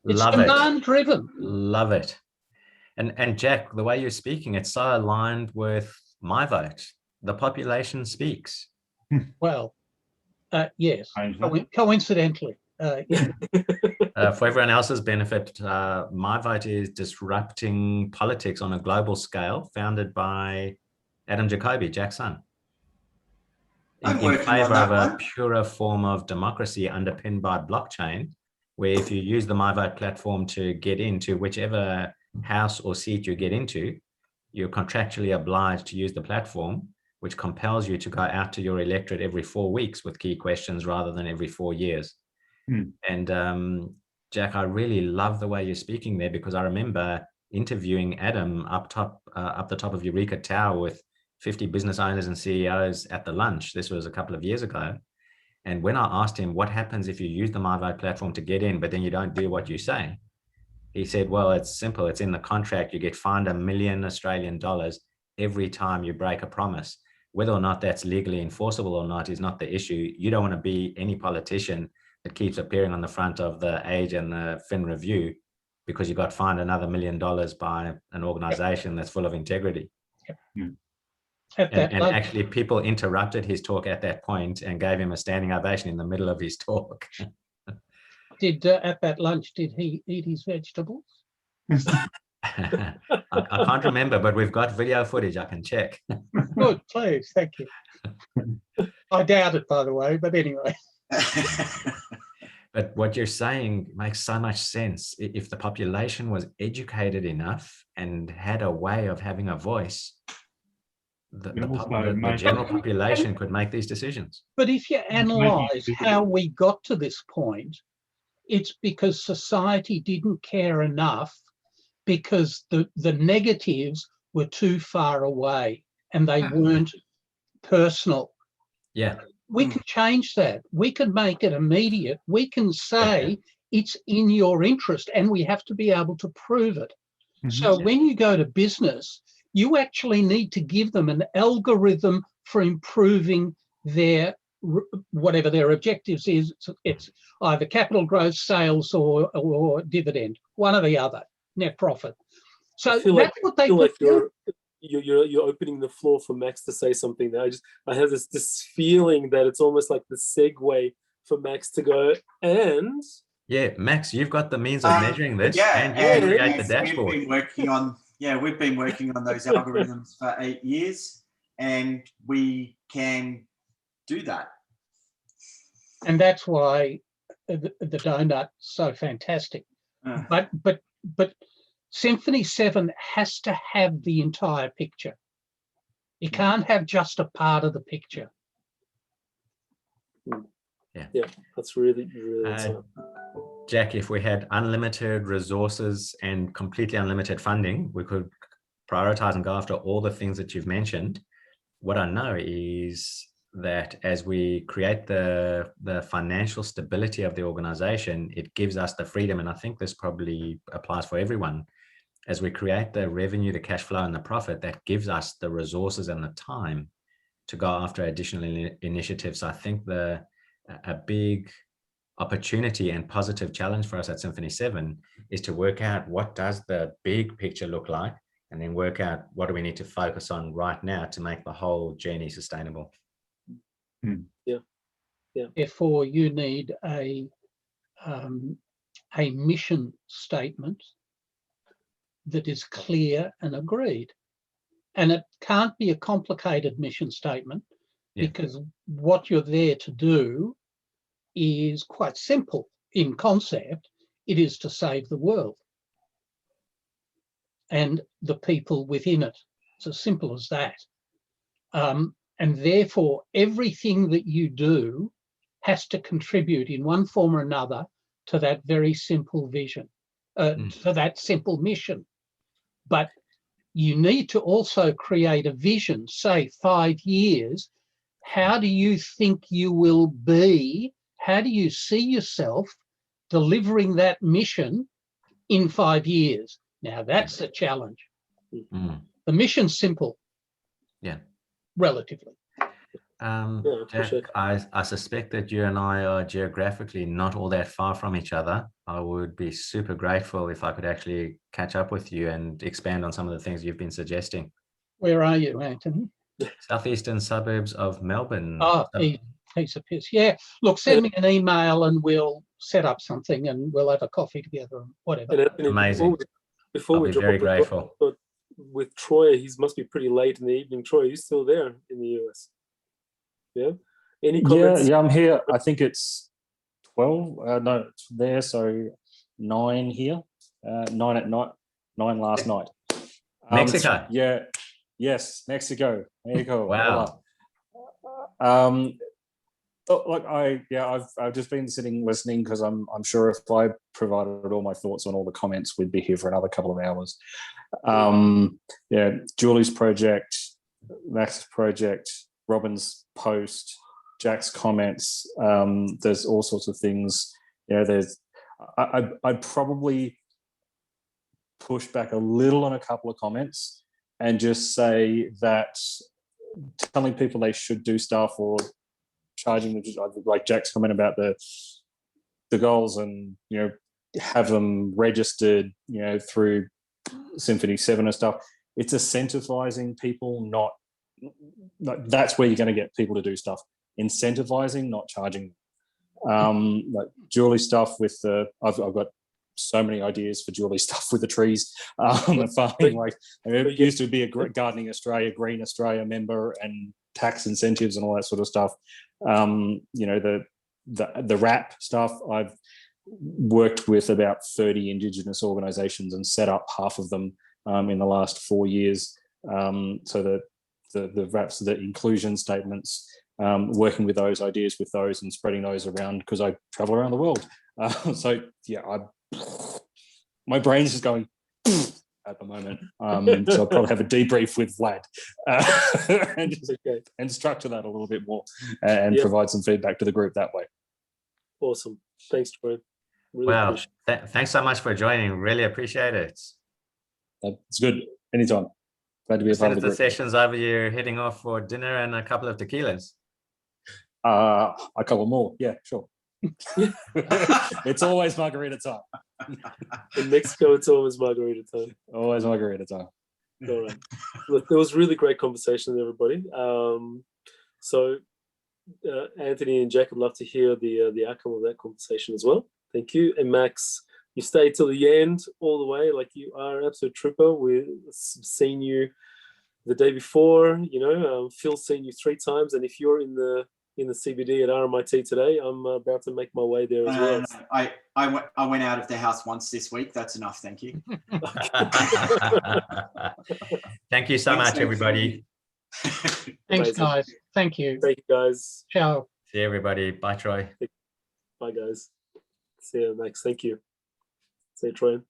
It's demand-driven. Love it. And Jack, the way you're speaking, it's so aligned with my vote. The population speaks. Well, yes, coincidentally. Yeah. For everyone else's benefit, my vote is disrupting politics on a global scale, founded by Adam Jacoby, Jack's son. In favor of a purer form of democracy underpinned by blockchain, where if you use the MyVote platform to get into whichever house or seat you get into, you're contractually obliged to use the platform, which compels you to go out to your electorate every 4 weeks with key questions rather than every 4 years. And Jack, I really love the way you're speaking there, because I remember interviewing Adam up the top of Eureka Tower with 50 business owners and CEOs at the lunch. This was a couple of years ago. And when I asked him, what happens if you use the MyVote platform to get in, but then you don't do what you say? He said, well, it's simple. It's in the contract. You get fined $1 million Australian every time you break a promise. Whether or not that's legally enforceable or not is not the issue. You don't want to be any politician that keeps appearing on the front of the Age and the Fin Review because you got fined another $1 million by an organization that's full of integrity. And actually people interrupted his talk at that point and gave him a standing ovation in the middle of his talk. At that lunch, did he eat his vegetables? I can't remember, but we've got video footage. I can check. Good, please, thank you. I doubt it, by the way, but anyway. But what you're saying makes so much sense. If the population was educated enough and had a way of having a voice, the general population could make these decisions. But if you analyse how we got to this point, it's because society didn't care enough, because the negatives were too far away and they weren't personal. Yeah. We can change that. We can make it immediate. We can say it's in your interest, and we have to be able to prove it. So when you go to business, you actually need to give them an algorithm for improving their whatever their objectives is. It's either capital growth, sales, or dividend, one or the other, net profit. So that's what they feel like you're opening the floor for Max to say something there. I have this feeling that it's almost like the segue for Max to go, and yeah, Max, you've got the means of measuring this, and you can create the dashboard. We've been working on those algorithms for 8 years, and we can do that. And that's why the Doughnut's so fantastic. But Symphony7 has to have the entire picture. You can't have just a part of the picture. Yeah, that's really Jack, if we had unlimited resources and completely unlimited funding, we could prioritize and go after all the things that you've mentioned. What I know is that as we create the financial stability of the organization, it gives us the freedom, and I think this probably applies for everyone. As we create the revenue, the cash flow, and the profit, that gives us the resources and the time to go after additional initiatives. I think a big opportunity and positive challenge for us at Symphony7 is to work out what does the big picture look like, and then work out what do we need to focus on right now to make the whole journey sustainable. Therefore, you need a mission statement that is clear and agreed. And it can't be a complicated mission statement, because what you're there to do is quite simple in concept. It is to save the world and the people within it. It's as simple as that. And therefore, everything that you do has to contribute in one form or another to that very simple vision, to that simple mission. But you need to also create a vision, say 5 years. How do you think you will be? How do you see yourself delivering that mission in 5 years? Now, that's the challenge. The mission's simple. Yeah. Relatively. Jack, I suspect that you and I are geographically not all that far from each other. I would be super grateful if I could actually catch up with you and expand on some of the things you've been suggesting. Where are you, Anthony? Southeastern suburbs of Melbourne. Oh, piece of piss. Yeah. Look, send me an email and we'll set up something and we'll have a coffee together and whatever. Amazing. Before we drop very grateful. With Troy, he must be pretty late in the evening. Troy, are you still there in the US? Yeah. Any comments? Yeah, I'm here. I think it's 12. No, it's there. So 9 here. 9 at night. 9 last night. Mexico. Yeah. Yes, Mexico. Mexico. Wow. I've just been sitting listening because I'm sure if I provided all my thoughts on all the comments, we'd be here for another couple of hours. Julie's project, Max's project, Robin's post, Jack's comments. There's all sorts of things. I'd probably push back a little on a couple of comments and just say that telling people they should do stuff or charging them, like Jack's comment about the goals, and have them registered through Symphony7 and stuff. It's incentivizing people, not that's where you're going to get people to do stuff. Incentivizing, not charging. Like Julie stuff with I've got so many ideas for Julie stuff with the trees and farming. Like it used to be a Gardening Australia, Green Australia member, and tax incentives and all that sort of stuff. The the RAP stuff, I've worked with about 30 Indigenous organisations and set up half of them in the last 4 years. So the RAPs, the inclusion statements, working with those ideas with those and spreading those around because I travel around the world. So yeah, my brain's just going at the moment. So I'll probably have a debrief with Vlad and structure that a little bit more and provide some feedback to the group that way. Awesome. Thanks, Troy. Really Well, thanks so much for joining. Really appreciate it. It's good. Anytime. Glad to be a part of the group. The session's over, you're heading off for dinner and a couple of tequilas. A couple more. Yeah, sure. It's always margarita time. In Mexico, it's always margarita time. Always margarita time. All right. Look, there was really great conversation, everybody. So Anthony and Jack, I'd love to hear the outcome of that conversation as well. Thank you. And Max, you stayed till the end all the way. Like, you are an absolute trooper. We've seen you the day before. You know, Phil's seen you 3 times, and if you're in the CBD at RMIT today, I'm about to make my way there as well. No, I went out of the house once this week. That's enough. Thank you. Thank you so much, everybody. Thanks, guys. Thank you. Thank you, guys. Ciao. See you, everybody. Bye, Troy. Bye, guys. See you, Max. Thank you. See you, Troy.